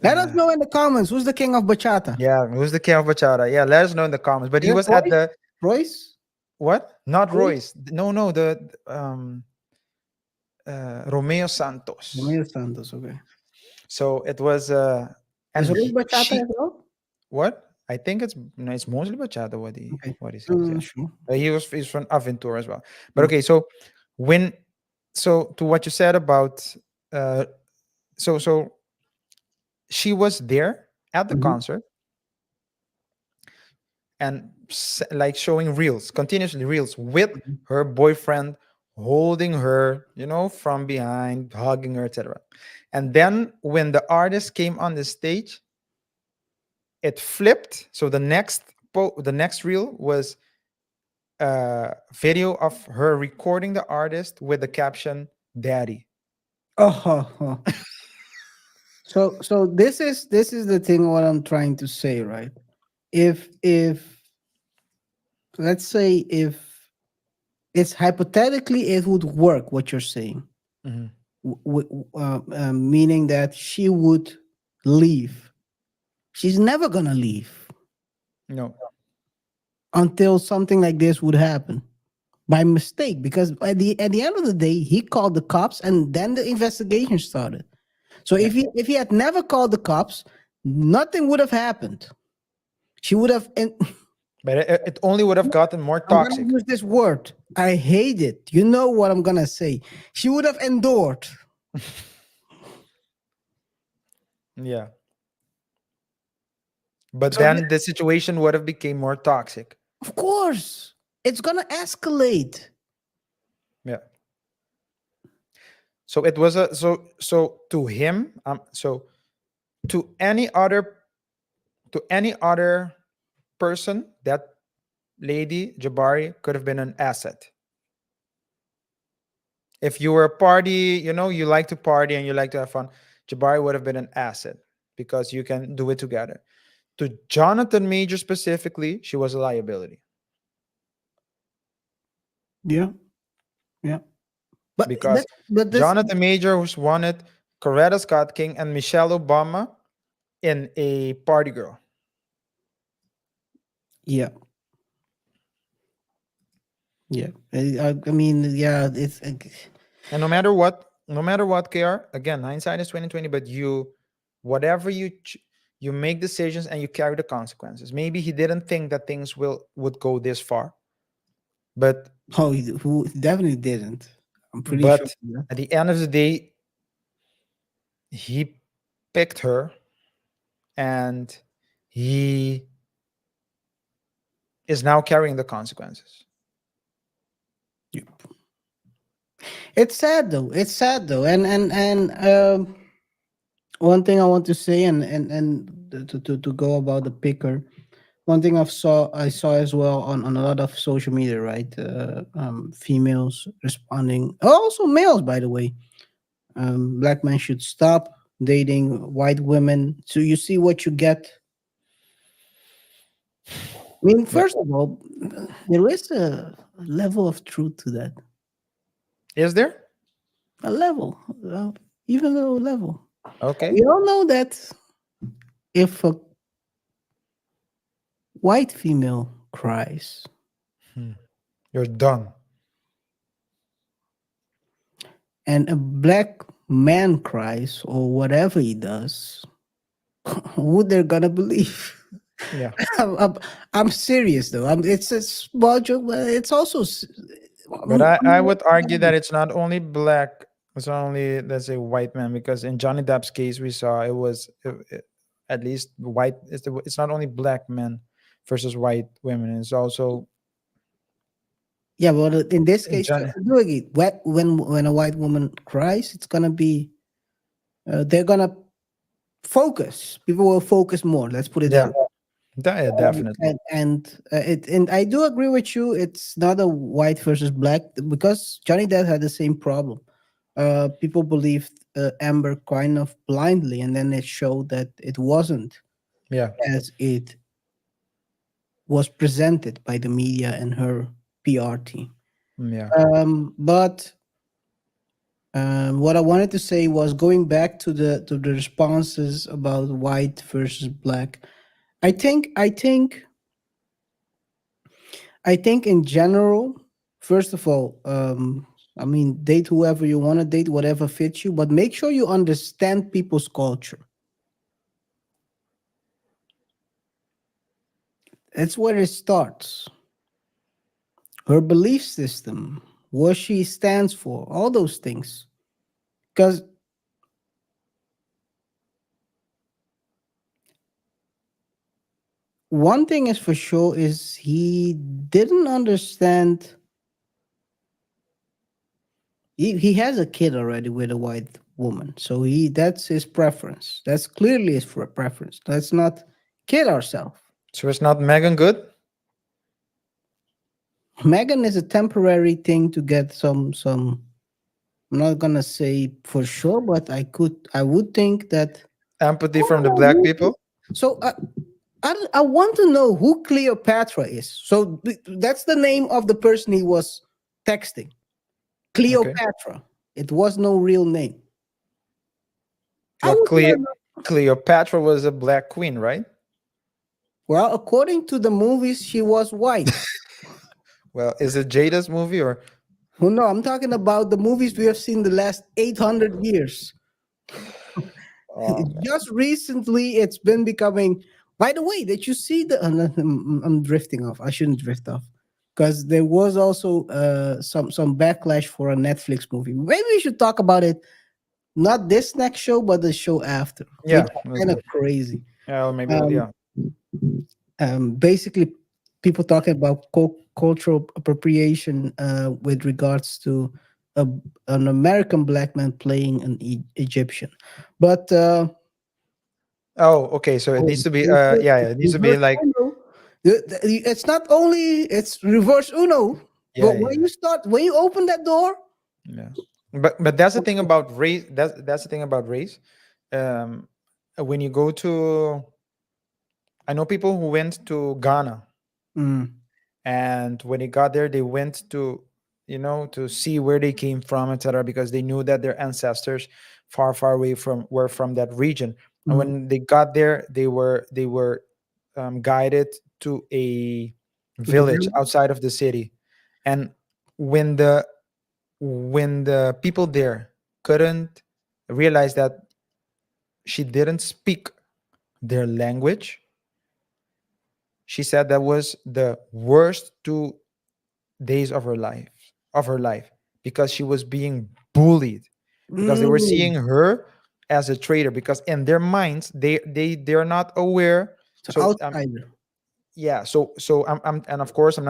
Let us Uh, know in the comments who's the king of bachata. yeah, who's the king of bachata? Yeah, let us know in the comments. But Is he it was at Royce? the Royce? what? Not Royce? Royce. No, the Romeo Santos. Romeo Santos. Okay. So it was, Is and Royce bachata she as well? what? I think it's no, it's mostly bachata what he Okay. what he sings. Yeah, Sure. he's from Aventura as well. But Okay. okay, so when to what you said about uh, so she was there at the Mhm. concert and like showing reels, continuously reels with Mhm. her boyfriend holding her, from behind, hugging her, etc. And then when the artist came on the stage, it flipped. So the next reel was a video of her recording the artist with the caption "Daddy." Oh, so this is the thing what I'm trying to say, right? If let's say if it's hypothetically it would work what you're saying, Mhm. meaning that she would leave. She's never gonna leave No, until something like this would happen by mistake. Because at the end of the day, he called the cops, and then the investigation started. So yeah, if he had never called the cops, nothing would have happened. She would have. And but it only would have gotten more I'm gonna toxic. use this word. I hate it. You know what I'm gonna say. She would have endured. Yeah, but So then the situation would have became more toxic. of course, it's gonna escalate. Yeah. So it was a so to him so to any other to any other person, that lady Jabari could have been an asset. If you were a party, you like to party and you like to have fun, Jabari would have been an asset because you can do it together. To Jonathan Major specifically, she was a liability Yeah, yeah. But because this. Jonathan Major was wanted Coretta Scott King and Michelle Obama in a party girl. Yeah, yeah. I mean, yeah. It's And no matter what, KR, again, hindsight is 2020, but whatever you make decisions and you carry the consequences. Maybe he didn't think that things would go this far, but oh, who definitely didn't. I'm pretty sure. but at the end of the day, he picked her and he is now carrying the consequences. Yeah. It's sad though. It's sad though. And one thing I want to say, and to go about the picker. One thing I saw as well on a lot of social media, right? Females responding, also males, by the way. Black men should stop dating white women. So you see what you get. I mean, Yeah. first of all, there is a level of truth to that. Is there? A level, even a level. Okay. We all know that if a white female cries Hmm. You're done. and a black man cries or whatever he does, who they're gonna believe? Yeah. I'm, I'm, I'm serious though. It's a small joke, but it's also. But I would argue that it's not only black, it's not only, let's say, white men, because in Johnny Depp's case, we saw at least white. It's not only black men versus white women. It's also Yeah, but in this in case, too, Johnny. I do agree. When a white woman cries, it's gonna be they're gonna focus. People will focus more. Let's put it that Yeah, way. yeah, definitely. And I do agree with you. It's not a white versus black because Johnny Depp had the same problem. People believed Amber kind of blindly, and then it showed that it wasn't Yeah, as it was presented by the media and her PR team. yeah, But what I wanted to say was going back to the responses about white versus black. I think I think I think in general, first of all, I mean, date whoever you want to date, whatever fits you, but make sure you understand people's culture. That's where it starts. Her belief system, what she stands for, all those things. Because one thing is for sure is he didn't understand. He has a kid already with a white woman, so he that's his preference. That's clearly his preference. Let's not kill ourselves. So it's not Megan good? Megan is a temporary thing to get some. I'm not gonna say for sure, but I would think that. I Empathy from wanna the know black people? So I want to know who Cleopatra is. So that's the name of the person he was texting. Okay. Cleopatra. It was no real name. I Well, would want to know. Cleopatra was a black queen, right? Well, according to the movies, she was white. Well, is it Jada's movie or? Oh no, I'm talking about the movies we have seen the last 800 years. Oh man. Just recently, it's been becoming. By the way, did you see the? I'm drifting off. I shouldn't drift off because there was also some backlash for a Netflix movie. Maybe we should talk about it. Not this next show, but the show after, which Yeah, is that's kind of good. crazy. Yeah, well, maybe. Um, Yeah. Basically, people talking about cultural appropriation with regards to a, an American black man playing an Egyptian, but. Oh, okay. So it Oh, needs to be. reverse, Yeah, yeah, it needs to be reverse like. Uno. It's not only it's reverse Uno, Yeah, but yeah, when you open that door, yeah. But that's the thing about race. That's the thing about race. Um, when you go to, I know people who went to Ghana, mm, and when they got there, they went to, to see where they came from, etc., because they knew that their ancestors far, far away from were from that region. And mm, when they got there, they were guided to a to the village village. outside of the city. And when the people there couldn't realize that she didn't speak their language, she said that was the worst 2 days of her life, because she was being bullied, because they were Mm, seeing her as a traitor, because in their minds they're not aware. to So outsider. yeah, so I'm and of course I'm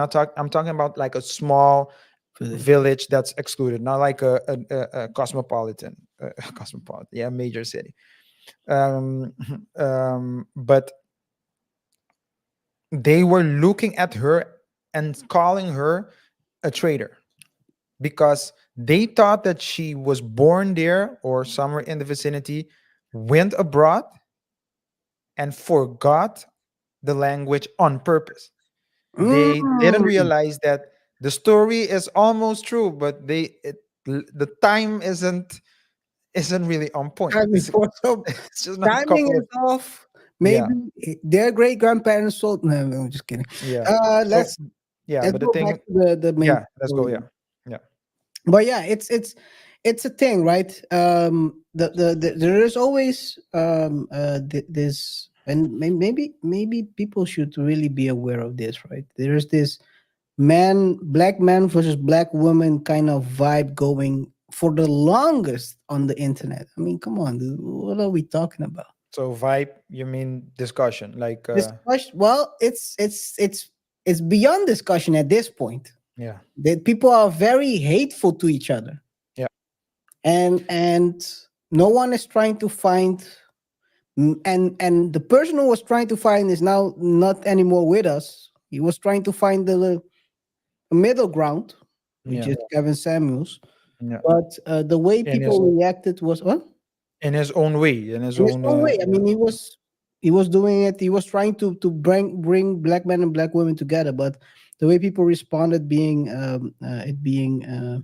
talking about like a small Village. village that's excluded, not like a cosmopolitan, cosmopolitan, yeah, major city. um but they were looking at her and calling her a traitor, because they thought that she was born there or somewhere in the vicinity, went abroad, and forgot the language on purpose. They didn't Mm, realize that the story is almost true, but the time isn't really on point. timing for some It's just not a timing couple of. is off. Yeah, Maybe their great grandparents sold. No, I'm just kidding. yeah. Uh, So let's yeah, let's but the go back thing, to the main yeah, let's go. story. Yeah, yeah, But yeah, it's a thing, right? There is always this, and maybe people should really be aware of this, right? There is this black man versus black woman kind of vibe going for the longest on the internet. I mean, come on, dude, what are we talking about? so vibe, you mean discussion, like Discussion. Well, it's beyond discussion at this point. yeah, That people are very hateful to each other, yeah, and no one is trying to find, and the person who was trying to find is now not anymore with us. He was trying to find the middle ground, which yeah, is Kevin Samuels. yeah. But the way In his people reacted was, what? in his own way, in his In his own own way. I yeah, mean, he was doing it. He was trying to bring black men and black women together. But the way people responded, being it being a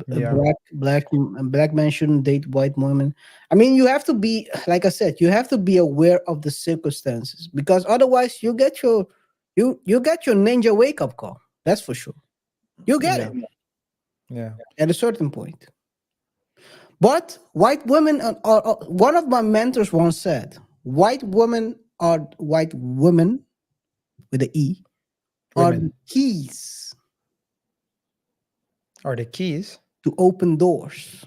yeah, black man shouldn't date white women. I mean, you have to be, like I said, you have to be aware of the circumstances, because otherwise you get your ninja wake up call. That's for sure. You get yeah, it yeah. at a certain point. But white women are one of my mentors once said, white women with the E are the Women keys are the keys. to open doors.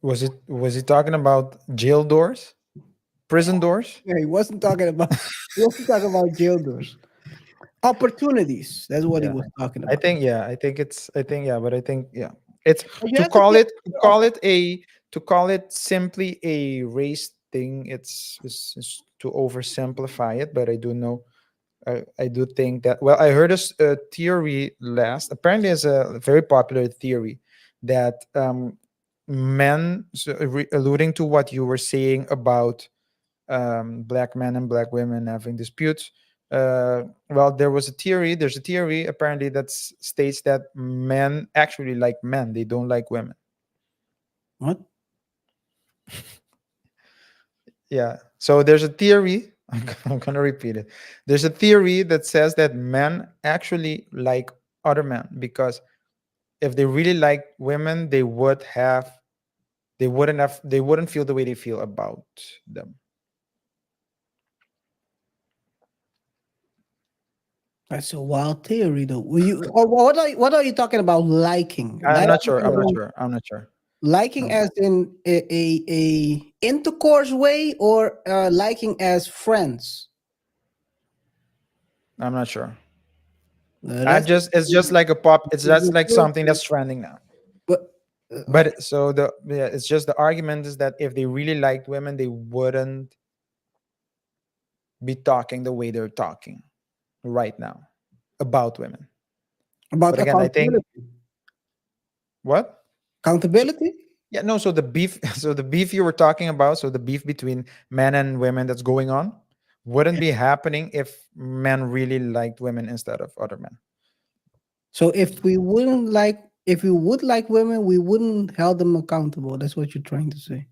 Was he talking about jail doors, prison doors? Yeah, he wasn't talking about jail doors. Opportunities. That's what he Yeah, was talking I about. think, yeah, I think, yeah, but I think, yeah, it's But you to have to call be it to aware of call it a to call it simply a race thing, it's to oversimplify it. But I do know, I do think that, well, I heard a theory last. Apparently, it's a very popular theory that men, so alluding to what you were saying about black men and black women having disputes. Well, there's a theory apparently that states that men actually like men, they don't like women. What? Yeah. So there's a theory. I'm gonna repeat it. There's a theory that says that men actually like other men because if they really like women, they wouldn't feel the way they feel about them. That's a wild theory, though. What are you talking about? Liking, I'm not liking, sure. I'm not sure. I'm not sure. liking Um, as in a intercourse way, or liking as friends. I'm not sure. I That's just It's just like a pop. It's just like something that's trending now. but But so the yeah, it's just the argument is that if they really liked women, they wouldn't be talking the way they're talking right now about women. about But again, I think accountability. what? So, Accountability. yeah, no. So the beef, so the beef you were talking about, so the beef between men and women that's going on, wouldn't be happening if men really liked women instead of other men. So if we would like women, we wouldn't hold them accountable. That's what you're trying to say.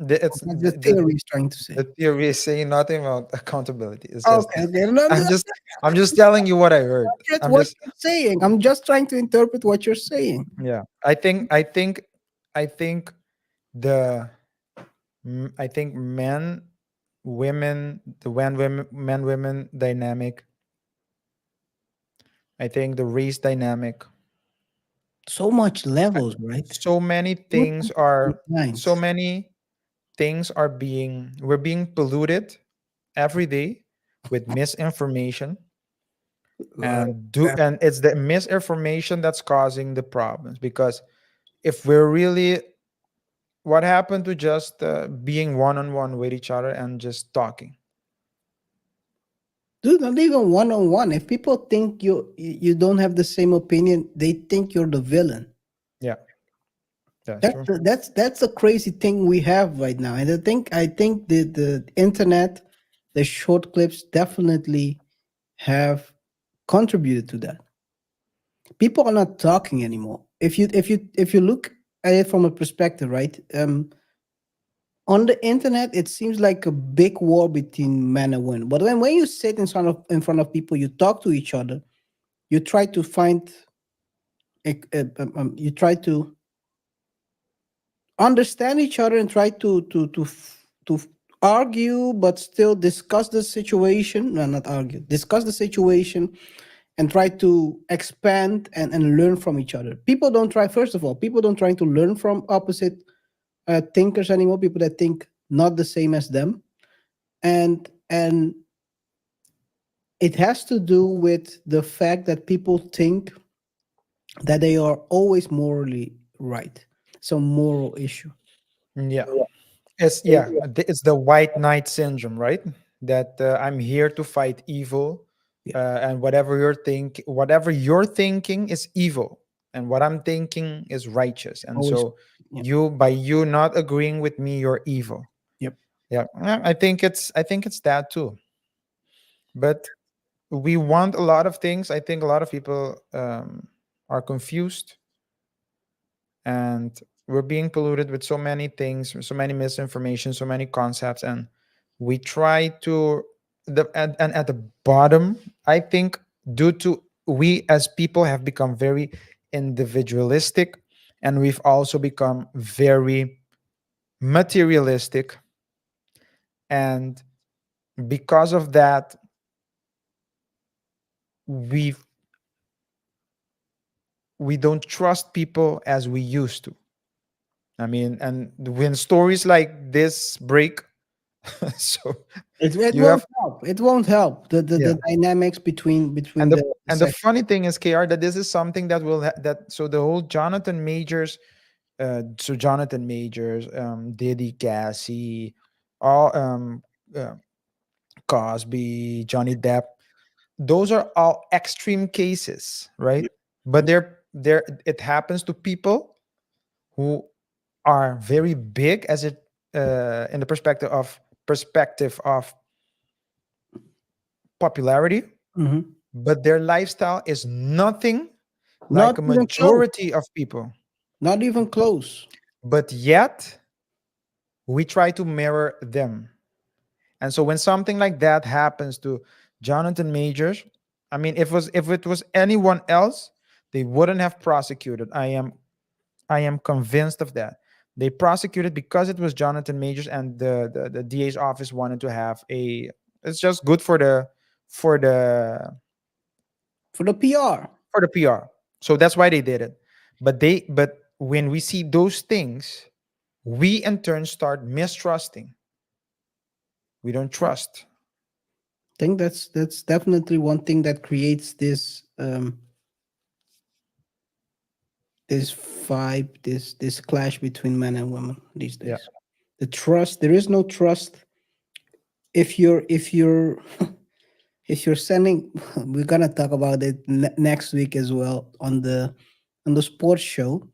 It's That's the theory is trying to the say. theory is saying nothing about accountability. It's just Okay, okay. No, no, I'm just I'm just telling you what I heard. that's I'm what just you're saying. I'm just trying to interpret what you're saying. Yeah. I think the I think men, women, the when women men women dynamic. I think the race dynamic. So much levels, right? So many So things many are so lines. many things are being we're being polluted every day with misinformation, Uh, and it's the misinformation that's causing the problems. Because if we're really, what happened to just being one on one with each other and just talking? Dude, not even one on one. If people think you don't have the same opinion, they think you're the villain. Yeah, that's true. That's a crazy thing we have right now. And I think the internet, the short clips definitely have contributed to that. People are not talking anymore. If you look at it from a perspective, right? On the internet, it seems like a big war between men and women. But when you sit in front of people, you talk to each other. You try to find you try to understand each other and try to argue, but still discuss the situation. No, not argue. Discuss the situation and try to expand and learn from each other. People don't try. First of all, people don't try to learn from opposite thinkers anymore. People that think not the same as them, and it has to do with the fact that people think that they are always morally right. Some moral issue. Yeah, it's the white knight syndrome, right? That I'm here to fight evil, Yeah, and whatever you're thinking is evil, and what I'm thinking is righteous. And always. so Yeah. you not agreeing with me, you're evil. Yep. Yeah, I think it's that too. But we want a lot of things. I think a lot of people are confused, and we're being polluted with so many things, so many misinformation, so many concepts. And we try to and at the bottom, I think, due to we as people have become very individualistic, and we've also become very materialistic. And because of that, we we don't trust people as we used to. I mean, and when stories like this break, so It you won't have help. It won't help. The yeah. dynamics between the And the sex. funny thing is, KR, that this is something that will that so the whole Jonathan Majors So Jonathan Majors, Diddy, Cassie, all uh, Cosby, Johnny Depp. Those are all extreme cases, right? But they're it happens to people who are very big as it in the perspective of popularity, Mhm. but their lifestyle is nothing Not like a even close. majority of people. Not even close. But yet we try to mirror them. And so when something like that happens to Jonathan Majors, I mean, if it was anyone else, they wouldn't have prosecuted. I am convinced of that. They prosecuted because it was Jonathan Majors, and the DA's office wanted to have a. It's just good for the For the PR. for the PR. So that's why they did it. But when we see those things, we in turn start mistrusting. We don't trust. I think that's definitely one thing that creates this vibe, this clash between men and women these Yeah. days. The trust, there is no trust. If you're if you're sending, we're gonna talk about it next week as well on the sports show.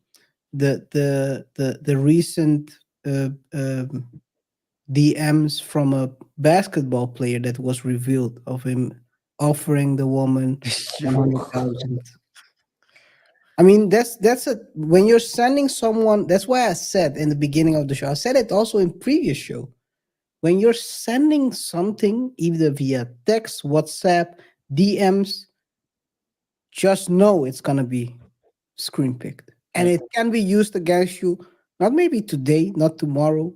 The recent DMs from a basketball player that was revealed of him offering the woman Yo. 100,000. I mean, that's a when you're sending someone. That's why I said in the beginning of the show. I said it also in previous show. When you're sending something either via text, WhatsApp, DMs, just know it's gonna be screen picked, and Yeah. it can be used against you. Not maybe today, not tomorrow,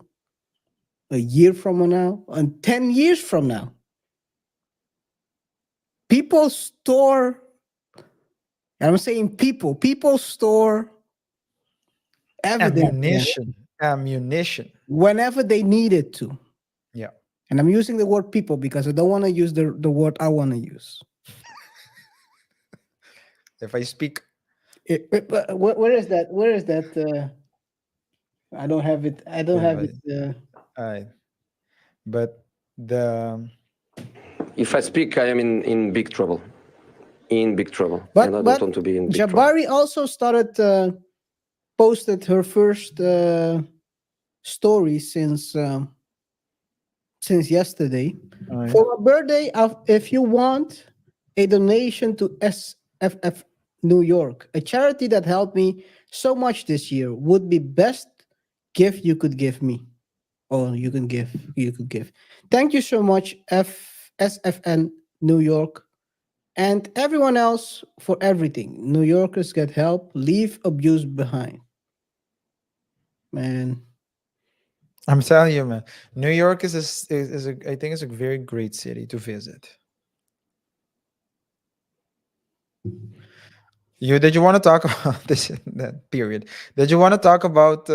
a year from now, and 10 years from now. People store. And I'm saying people store evidence Ammunition. Ammunition. whenever they need it to. Yeah. And I'm using the word people because I don't want to use the word I want to use. If I speak, But where is that? Where is that? I don't have it. I don't yeah, have it. I but the If I speak, I am in big trouble. In big trouble. And I don't But want to be in big trouble. Jabari also started posted her first story since yesterday. I For my birthday, if you want a donation to SFF New York, a charity that helped me so much this year, would be best gift you could give me. Or you could give. Thank you so much, SFN New York, and everyone else for everything. New Yorkers get help, leave abuse behind. Man, I'm telling you, man. New York is a I think it's a very great city to visit. You did you want to talk about this that period? Did you want to talk about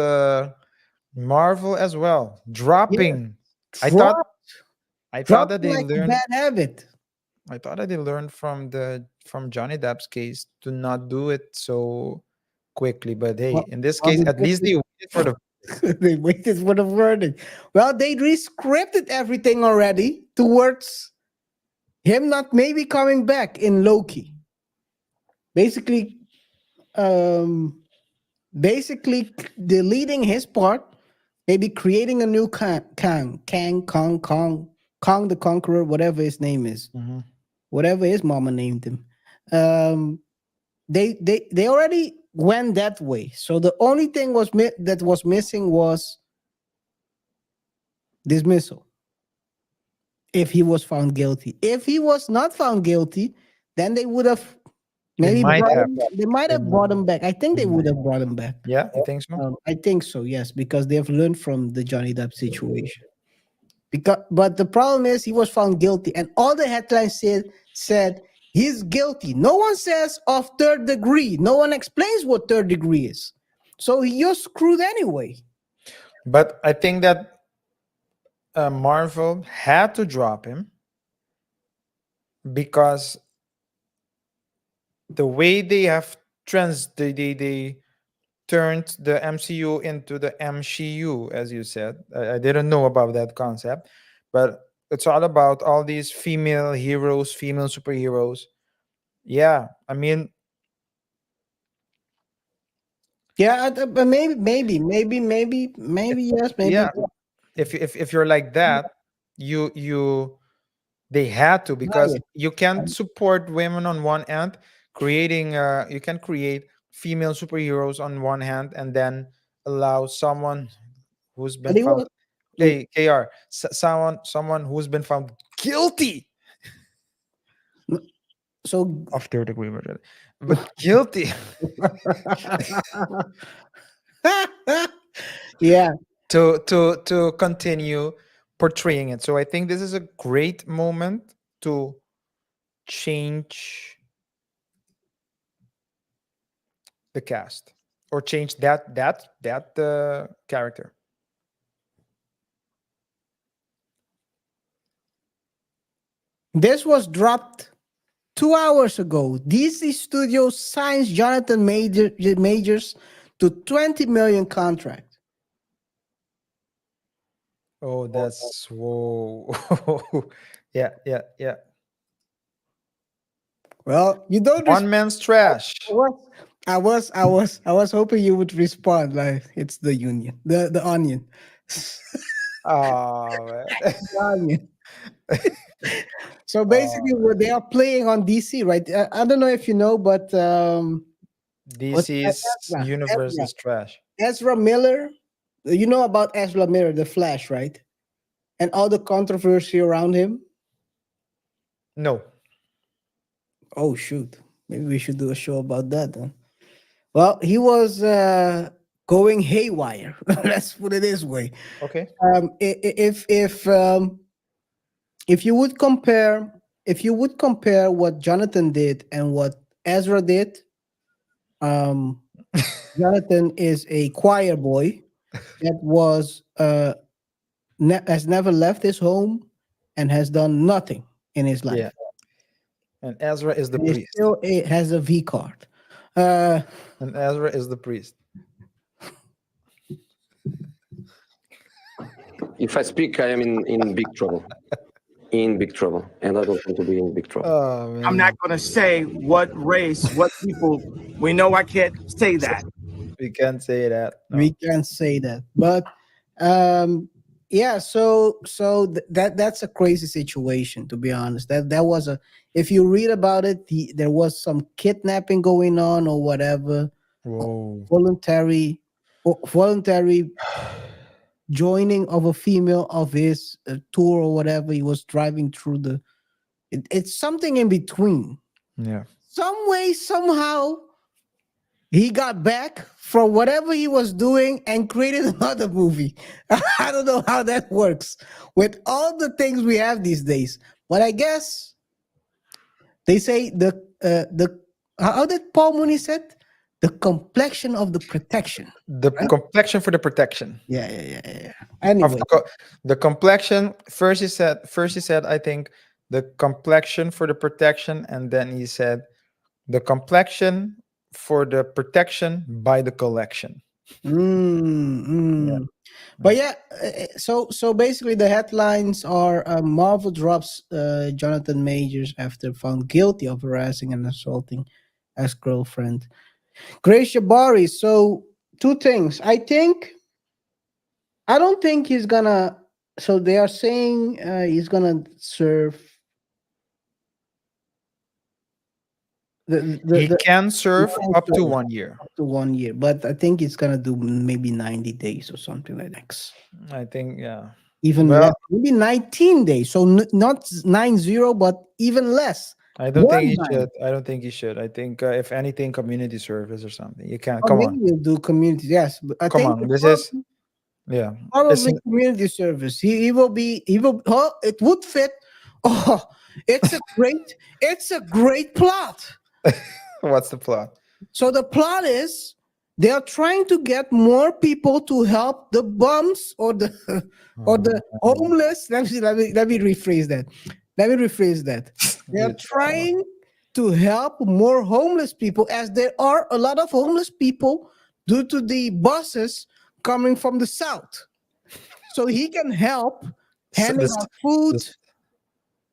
Marvel as well? yeah, Dropping. I thought drop, I thought drop that they like a learned bad habit. I thought that they learned from Johnny Depp's case to not do it so quickly. But hey, Well, in this well, case, at least they waited for the they waited for the verdict. Well, they rescripted everything already towards him not maybe coming back in Loki. Basically, um, deleting his part, maybe creating a new Kong the Conqueror, whatever his name is, Mhm. whatever his mama named him. Um, they already went that way. So the only thing that was missing was dismissal if he was found guilty. If he was not found guilty, then they would have They maybe might have. they might They, have brought him back. I think they they would might. have brought him back. Yeah, you think so? I think so, yes, because they have learned from the Johnny Depp situation. Because, but the problem is he was found guilty, and all the headlines said he's guilty. No one says of third degree. No one explains what third degree is. So you're screwed anyway. But I think that Marvel had to drop him because the way they have turned the MCU into the MCU, as you said. I didn't know about that concept, but it's all about all these female heroes, female superheroes. Yeah, I mean, Yeah, but maybe yes, maybe yeah. If you're like that, you they had to, because no. you can't support women on one end, creating you can create female superheroes on one hand, and then allow someone who's But been he found, was hey KR, someone who's been found guilty so. of third degree murder, but guilty Yeah, to continue portraying it. So I think this is a great moment to change the cast, or change that character. this was dropped 2 hours ago. DC Studios signs Jonathan Majors to 20 million contract. Oh, that's whoa. Yeah. Well, you don't One respond. man's trash. I was hoping you would respond like it's the union, the onion, Oh man. the onion. So Oh, basically, what they are playing on DC, right? I don't know if you know, but what's DC's universe Ezra is trash. Ezra Miller? You know about Ezra Miller, the Flash, right? And all the controversy around him. No. Oh shoot, maybe we should do a show about that. Then. Well, he was going haywire. Let's put it this way. Okay. If you would compare what Jonathan did and what Ezra did, um, Jonathan is a choir boy that was has never left his home and has done nothing in his Yeah. life. And Ezra is the And he priest. still has a V card. Uh, And Ezra is the priest. If I speak, I am in big trouble. In big trouble, and I don't want to be in big trouble. Oh man. I'm not going to say what race, what people. We know I can't say that. We can't say that. No. We can't say that, but yeah. That's a crazy situation, to be honest. That was a. If you read about it, there was some kidnapping going on or whatever, Whoa. voluntary joining of a female of his tour or whatever. He was driving through the. It's something in between. Yeah. Some way, somehow, he got back from whatever he was doing and created another movie. I don't know how that works with all the things we have these days. But I guess they say the how did Paul Mooney said, the complexion of the protection. The complexion for the protection. Yeah. Of Anyway, the complexion. First he said, I think, the complexion for the protection, and then he said the complexion for the protection by the collection. But yeah, so basically the headlines are Marvel drops Jonathan Majors after found guilty of harassing and assaulting ex-girlfriend Grace Jabari. So two things. I don't think he's gonna. So they are saying he's gonna serve. He can serve can up to serve 1 year. up to 1 year, but I think it's gonna do maybe 90 days or something like that. I think, yeah. Even Well, less, maybe 19 days. So not 90, but even less. I don't think he 19. should. I don't think he should. I think, if anything, community service or something. You can't. Or Come maybe on. we'll do community. Yes, but I Come think on. This is, yeah. probably Listen, community service. He will be. He will. Oh, it would fit. Oh, it's a great plot. what's the plot? So the plot is they are trying to get more people to help the bums or the or the homeless. Let me rephrase that. They are Good. trying to help more homeless people, as there are a lot of homeless people due to the buses coming from the south. So he can help S- handing This, out food this,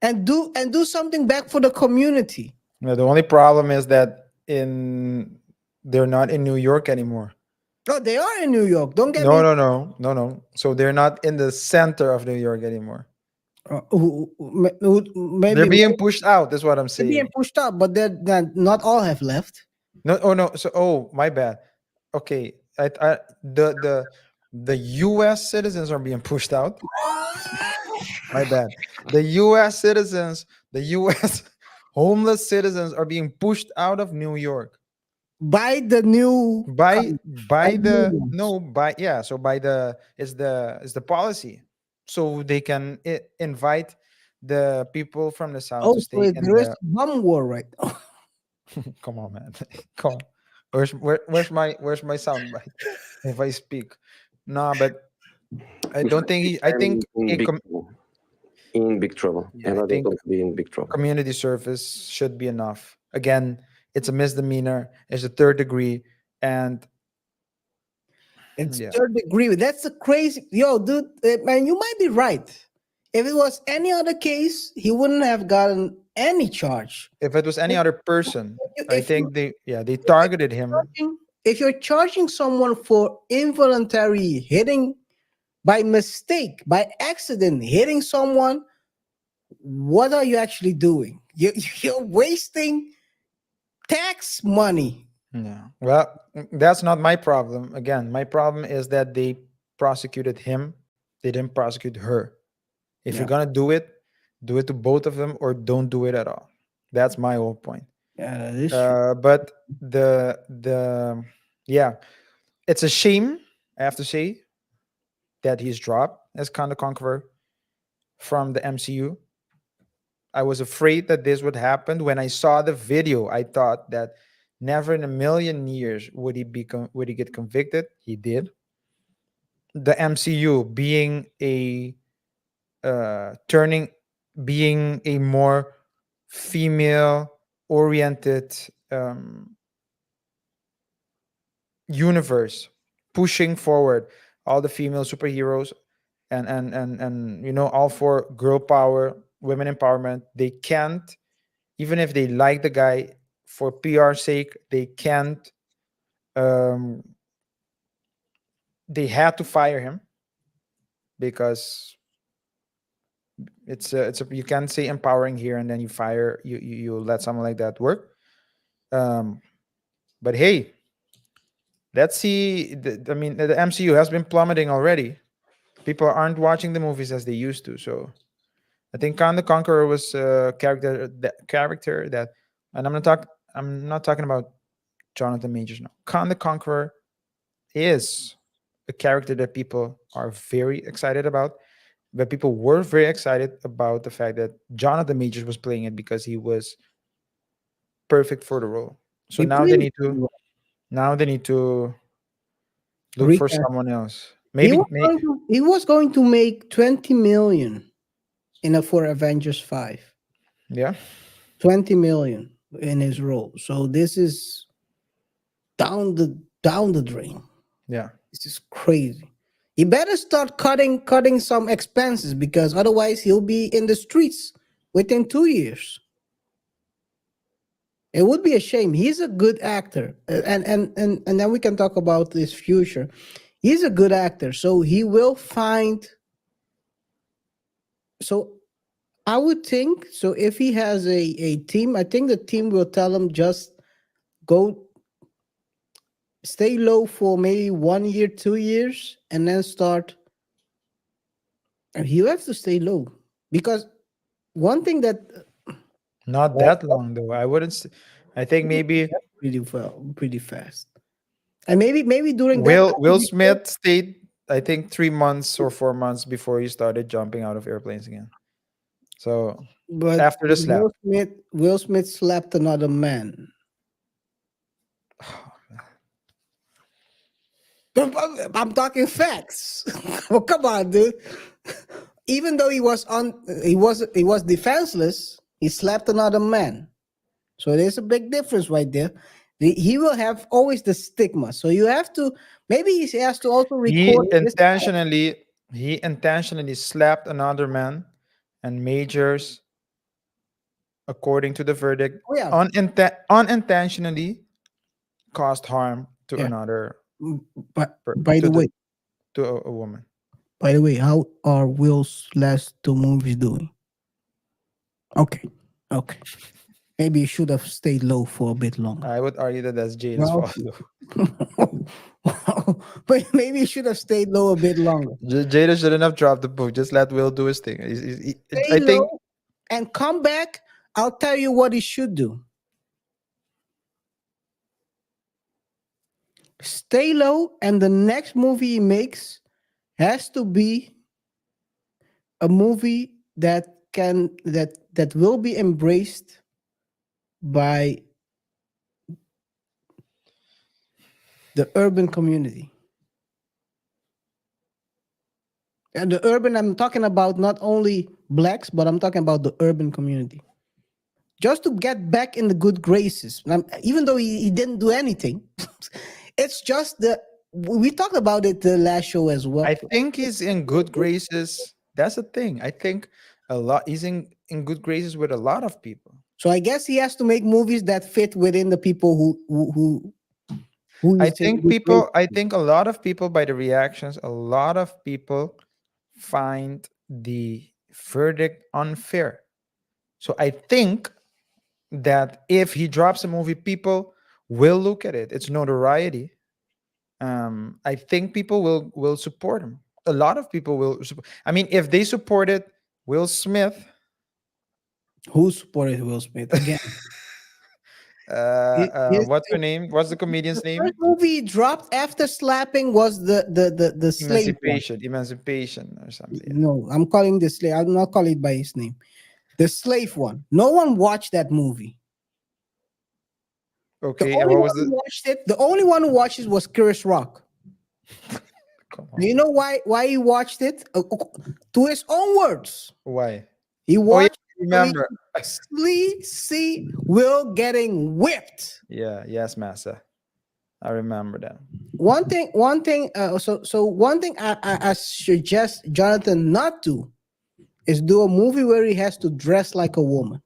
and do something back for the community. no, the only problem is that they're not in New York anymore. Oh, they are in New York. Don't get No, me. no, no, no, no. So they're not in the center of New York anymore. They're Maybe being pushed out. That's what I'm they're being saying. pushed out, but they're not all have left. No, oh no. So, oh, my bad. Okay, the U.S. citizens are being pushed out. My bad. The U.S. citizens, the U.S. homeless citizens are being pushed out of New York By the new by by the new the ones. no by yeah. So by the is the policy, so they can invite the people from the south Oh, to so stay in there is the. a bomb war right now. Come on, man. Come on. Where's my sound bite if I speak? No, but I If I don't think speak, he. I I'm think in big trouble. In big trouble. yeah, And I I don't think want to be in big trouble. community service should be enough. Again, it's a misdemeanor. It's a third degree, and It's yeah, third degree. That's a crazy yo, dude. Man, you might be right. If it was any other case, he wouldn't have gotten any charge. if it was any other person, I If you think they targeted him. if you're charging someone for involuntary hitting by mistake, by accident, hitting someone, what are you actually doing? You're wasting tax money. Yeah. Well, that's not my problem. Again, my problem is that they prosecuted him. They didn't prosecute her. If you're Yeah, gonna do it to both of them, or don't do it at all. That's my whole point. yeah, that is true. But the yeah, it's a shame. I have to say that he's dropped as Khan the Conqueror from the MCU. I was afraid that this would happen. When I saw the video, I thought that never in a million years would he get convicted. He did. The MCU being a turning being a more female oriented universe, pushing forward all the female superheroes, and all for girl power, women empowerment. They can't, even if they like the guy, for PR sake, they can't. um they had to fire him because it's a you can't say empowering here and then you fire you let someone like that work. um but hey, let's see. I mean, the MCU has been plummeting already. People aren't watching the movies as they used to. So I think Khan the Conqueror was a character that, and I'm not talking about Jonathan Majors now. Khan the Conqueror is a character that people are very excited about. But people were very excited about the fact that Jonathan Majors was playing it because he was perfect for the role. So He played now they need to look for recap. someone else. Maybe He was going to make 20 million for Avengers 5. yeah. 20 million in his role. So this is down the drain. Yeah. This is crazy. He better start cutting some expenses because otherwise he'll be in the streets within 2 years. It would be a shame. He's a good actor, and then we can talk about his future. He's a good actor, so he will find. So I would think so. If he has a team, I think the team will tell him just go stay low for maybe 1 year, 2 years, and then start. And you have to stay low because one thing that Not that long though. I wouldn't. I think maybe pretty fast, and maybe during that Will time, Smith stayed. I think 3 months or 4 months before he started jumping out of airplanes again. So but after the slap, Will Smith slapped another man. I'm talking facts. Well, come on, dude. Even though he was defenseless, he slapped another man. So there's a big difference right there. He will have always the stigma. So you have to, maybe he has to also He record this. intentionally he intentionally slapped another man, and Majors, according to the verdict, Oh yeah, unintentionally caused harm to yeah. another Mm, But per- to the to a woman. by the way, how are Will's last two movies doing? Okay, okay. Maybe you should have stayed low for a bit longer. I would argue that that's Jada's Well, fault. Though. but maybe you should have stayed low a bit longer. Jada shouldn't have dropped the book. Just let Will do his thing. Stay I think low and come back. I'll tell you what he should do. Stay low, and the next movie he makes has to be a movie that will be embraced by the urban community. And the urban, I'm talking about not only blacks, but I'm talking about the urban community. Just to get back in the good graces. Even though he didn't do anything, it's just we talked about it the last show as well. I think he's in good graces. That's the thing. I think he's in good graces with a lot of people. So I guess he has to make movies that fit within the people who I he's in think good graces. people I think a lot of people, by the reactions, a lot of people find the verdict unfair. So I think that if he drops a movie, people will look at it. It's notoriety. I think people will support him. A lot of people will support. I mean, if they supported Will Smith, Who supported Will Smith again? what's her name? What's the comedian's The first name? movie he dropped after slapping was the slave one. Emancipation, or something. Yeah. No, I'm calling the slave. I'm not calling it by his name. The slave one. No one watched that movie. The Okay, and only what one was who the? watched it. The only one who watched it was Chris Rock. Come Do you on, know why he watched it? To his own words, why? he Oh yeah, watched it so he remember? could see Will getting whipped. Yeah, yes, Massa. I remember that. One thing. So one thing I suggest Jonathan not to is do a movie where he has to dress like a woman.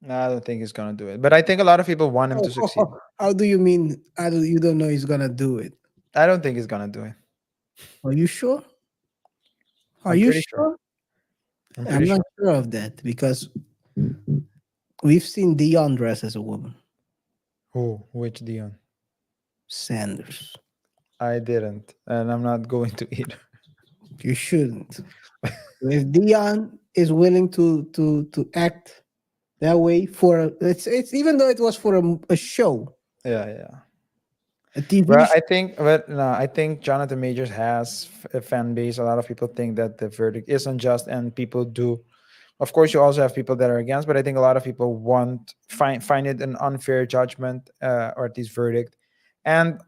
No, I don't think he's gonna do it. But I think a lot of people want him to succeed. How do you mean? You don't know he's gonna do it? I don't think he's gonna do it. Are you sure? Are I'm you pretty sure. sure? I'm I'm pretty not sure. sure of that because we've seen Dion dress as a woman. Who? Which Dion? Sanders. I didn't, and I'm not going to either. You shouldn't. If Dion is willing to act that way for it's even though it was for a show, Yeah, yeah. a TV Well, show. I think Jonathan Majors has a fan base. A lot of people think that the verdict is unjust, and people do. Of course, you also have people that are against, but I think a lot of people find it an unfair judgment, or at least verdict. And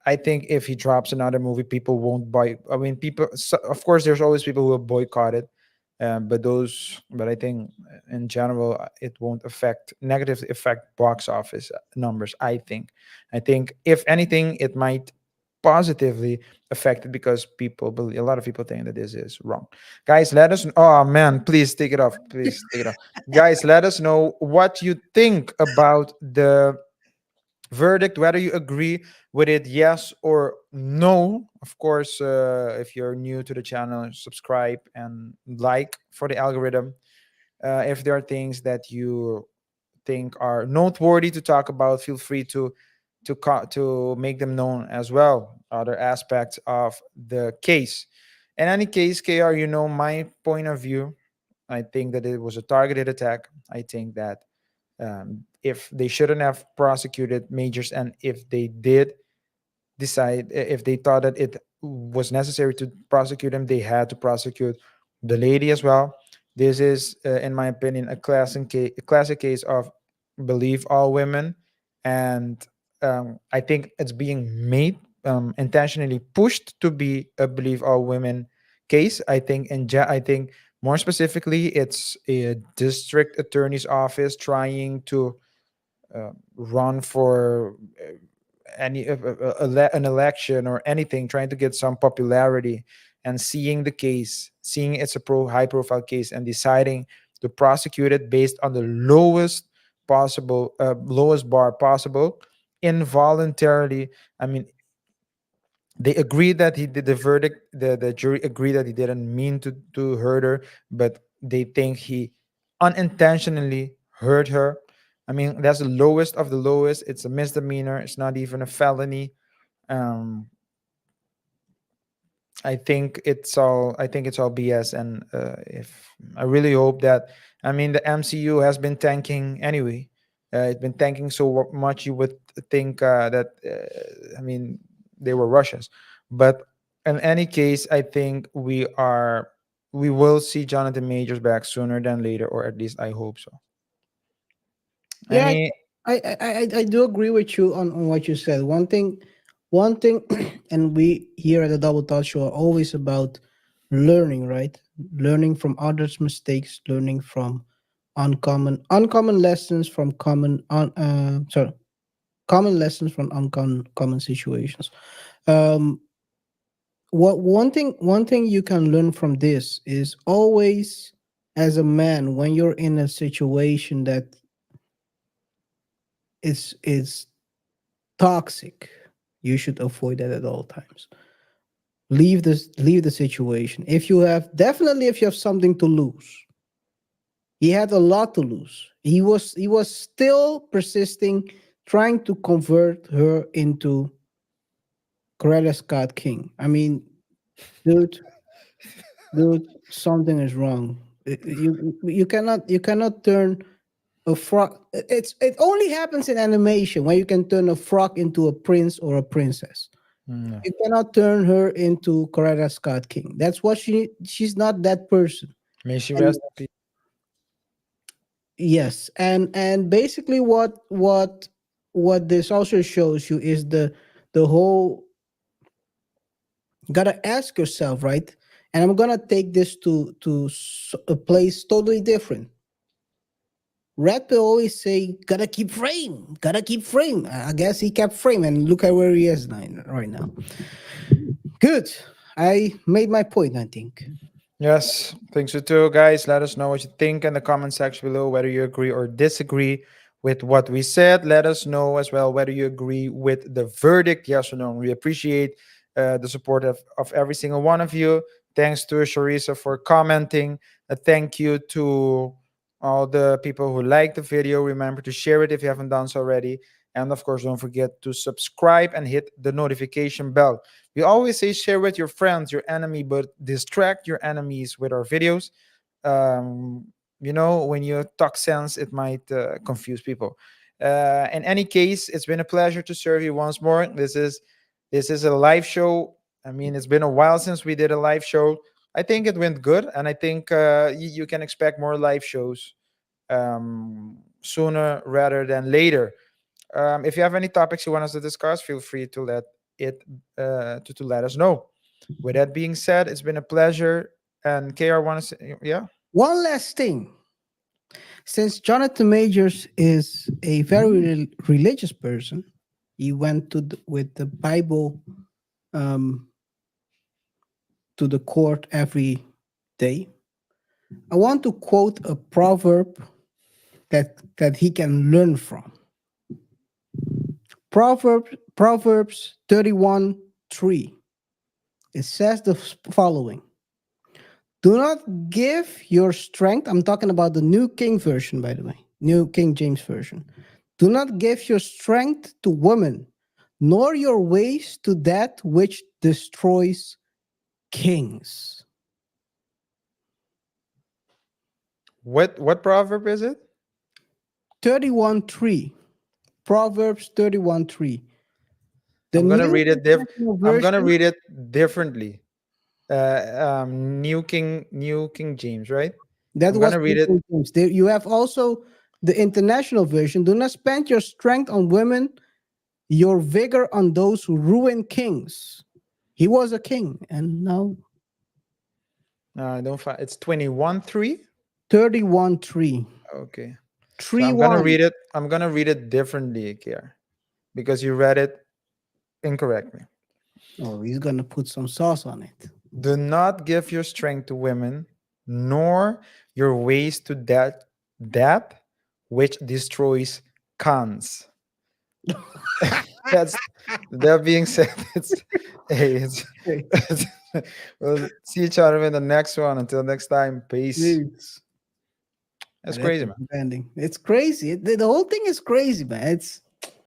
I think if he drops another movie, people won't buy. I mean, people. So, of course, there's always people who will boycott it, but I think in general, it won't negatively affect box office numbers. I think if anything, it might positively affect it because a lot of people think that this is wrong. Guys, let us. Oh man, please take it off. Please take it off. Guys, let us know what you think about the verdict, whether you agree with it, yes or no. Of course, if you're new to the channel, subscribe and like for the algorithm. If there are things that you think are noteworthy to talk about, feel free to make them known as well. Other aspects of the case. In any case, KR, you know my point of view. I think that it was a targeted attack. I think that if they shouldn't have prosecuted Majors, and if they did decide, if they thought that it was necessary to prosecute him, they had to prosecute the lady as well. This is, in my opinion, a classic case of believe all women, and I think it's being made, intentionally pushed to be a believe all women case. I think I think more specifically, it's a district attorney's office trying to run for an election or anything, trying to get some popularity, and seeing the case, seeing it's a high profile case, and deciding to prosecute it based on the lowest bar possible, involuntarily. I mean, they agreed that he did, the verdict, the jury agreed that he didn't mean to hurt her, but they think he unintentionally hurt her. I mean, that's the lowest of the lowest. It's a misdemeanor, it's not even a felony. um I think it's all BS. And if I really hope that, I mean, the MCU has been tanking anyway. It's been tanking so much, you would think that I mean, they were Russians. But in any case, I think we will see Jonathan Majors back sooner than later, or at least I hope so. Yeah, Any I do agree with you on what you said. One thing, and we here at the Double Thought Show are always about learning, right? Learning from others' mistakes, learning from uncommon lessons from common lessons from uncommon common situations. Um, what one thing you can learn from this is always, as a man, when you're in a situation that is toxic, you should avoid that at all times. Leave the situation. If you have something to lose, he had a lot to lose. He was still persisting, trying to convert her into Coretta Scott King. I mean, dude, something is wrong. You cannot turn a frog. It only happens in animation when you can turn a frog into a prince or a princess. no. You cannot turn her into Coretta Scott King. That's what she's not that person. May she And rest in peace. yes, and basically what this also shows you is the whole, gotta ask yourself, right? And I'm gonna take this to a place totally different. Red Pill always say, "Gotta keep frame, gotta keep frame." I guess he kept frame, and look at where he is right now. Good. I made my point, I think. Yes, think so too, guys. Let us know what you think in the comment section below, whether you agree or disagree with what we said. Let us know as well whether you agree with the verdict, yes or no. We appreciate the support of every single one of you. Thanks to Sharisa for commenting. Thank you to all the people who liked the video. Remember to share it if you haven't done so already. And of course, don't forget to subscribe and hit the notification bell. We always say share with your friends, your enemy, but distract your enemies with our videos. When you talk sense, it might confuse people. In any case, it's been a pleasure to serve you once more. This is a live show. I mean, it's been a while since we did a live show. I think it went good, and I think you can expect more live shows sooner rather than later. If you have any topics you want us to discuss, feel free to let us know. With that being said, it's been a pleasure. And KR wants, yeah. One last thing. Since Jonathan Majors is a very religious person, he went with the Bible um, to the court every day. I want to quote a proverb that he can learn from. Proverbs 31:3. It says the following: "Do not give your strength." I'm talking about the New King Version, by the way, New King James Version. "Do not give your strength to women, nor your ways to that which destroys kings." What proverb is it? 31:3. Proverbs 31:3. The I'm gonna New read it International I'm gonna Version. read it differently. New King James, right? That I'm was gonna read New it. King James. You have also the International Version. "Do not spend your strength on women, your vigor on those who ruin kings." He was a king, and now I don't find it's 21:3. 31:3. Okay. So Three one. I'm gonna read it differently here because you read it incorrectly. Oh, he's gonna put some sauce on it. Do not give your strength to women, nor your ways to that which destroys cons. That's that being said, it's, we'll see each other in the next one. Until next time, peace. Dudes. That's That's crazy, man. expanding. It's crazy. The whole thing is crazy, man. It's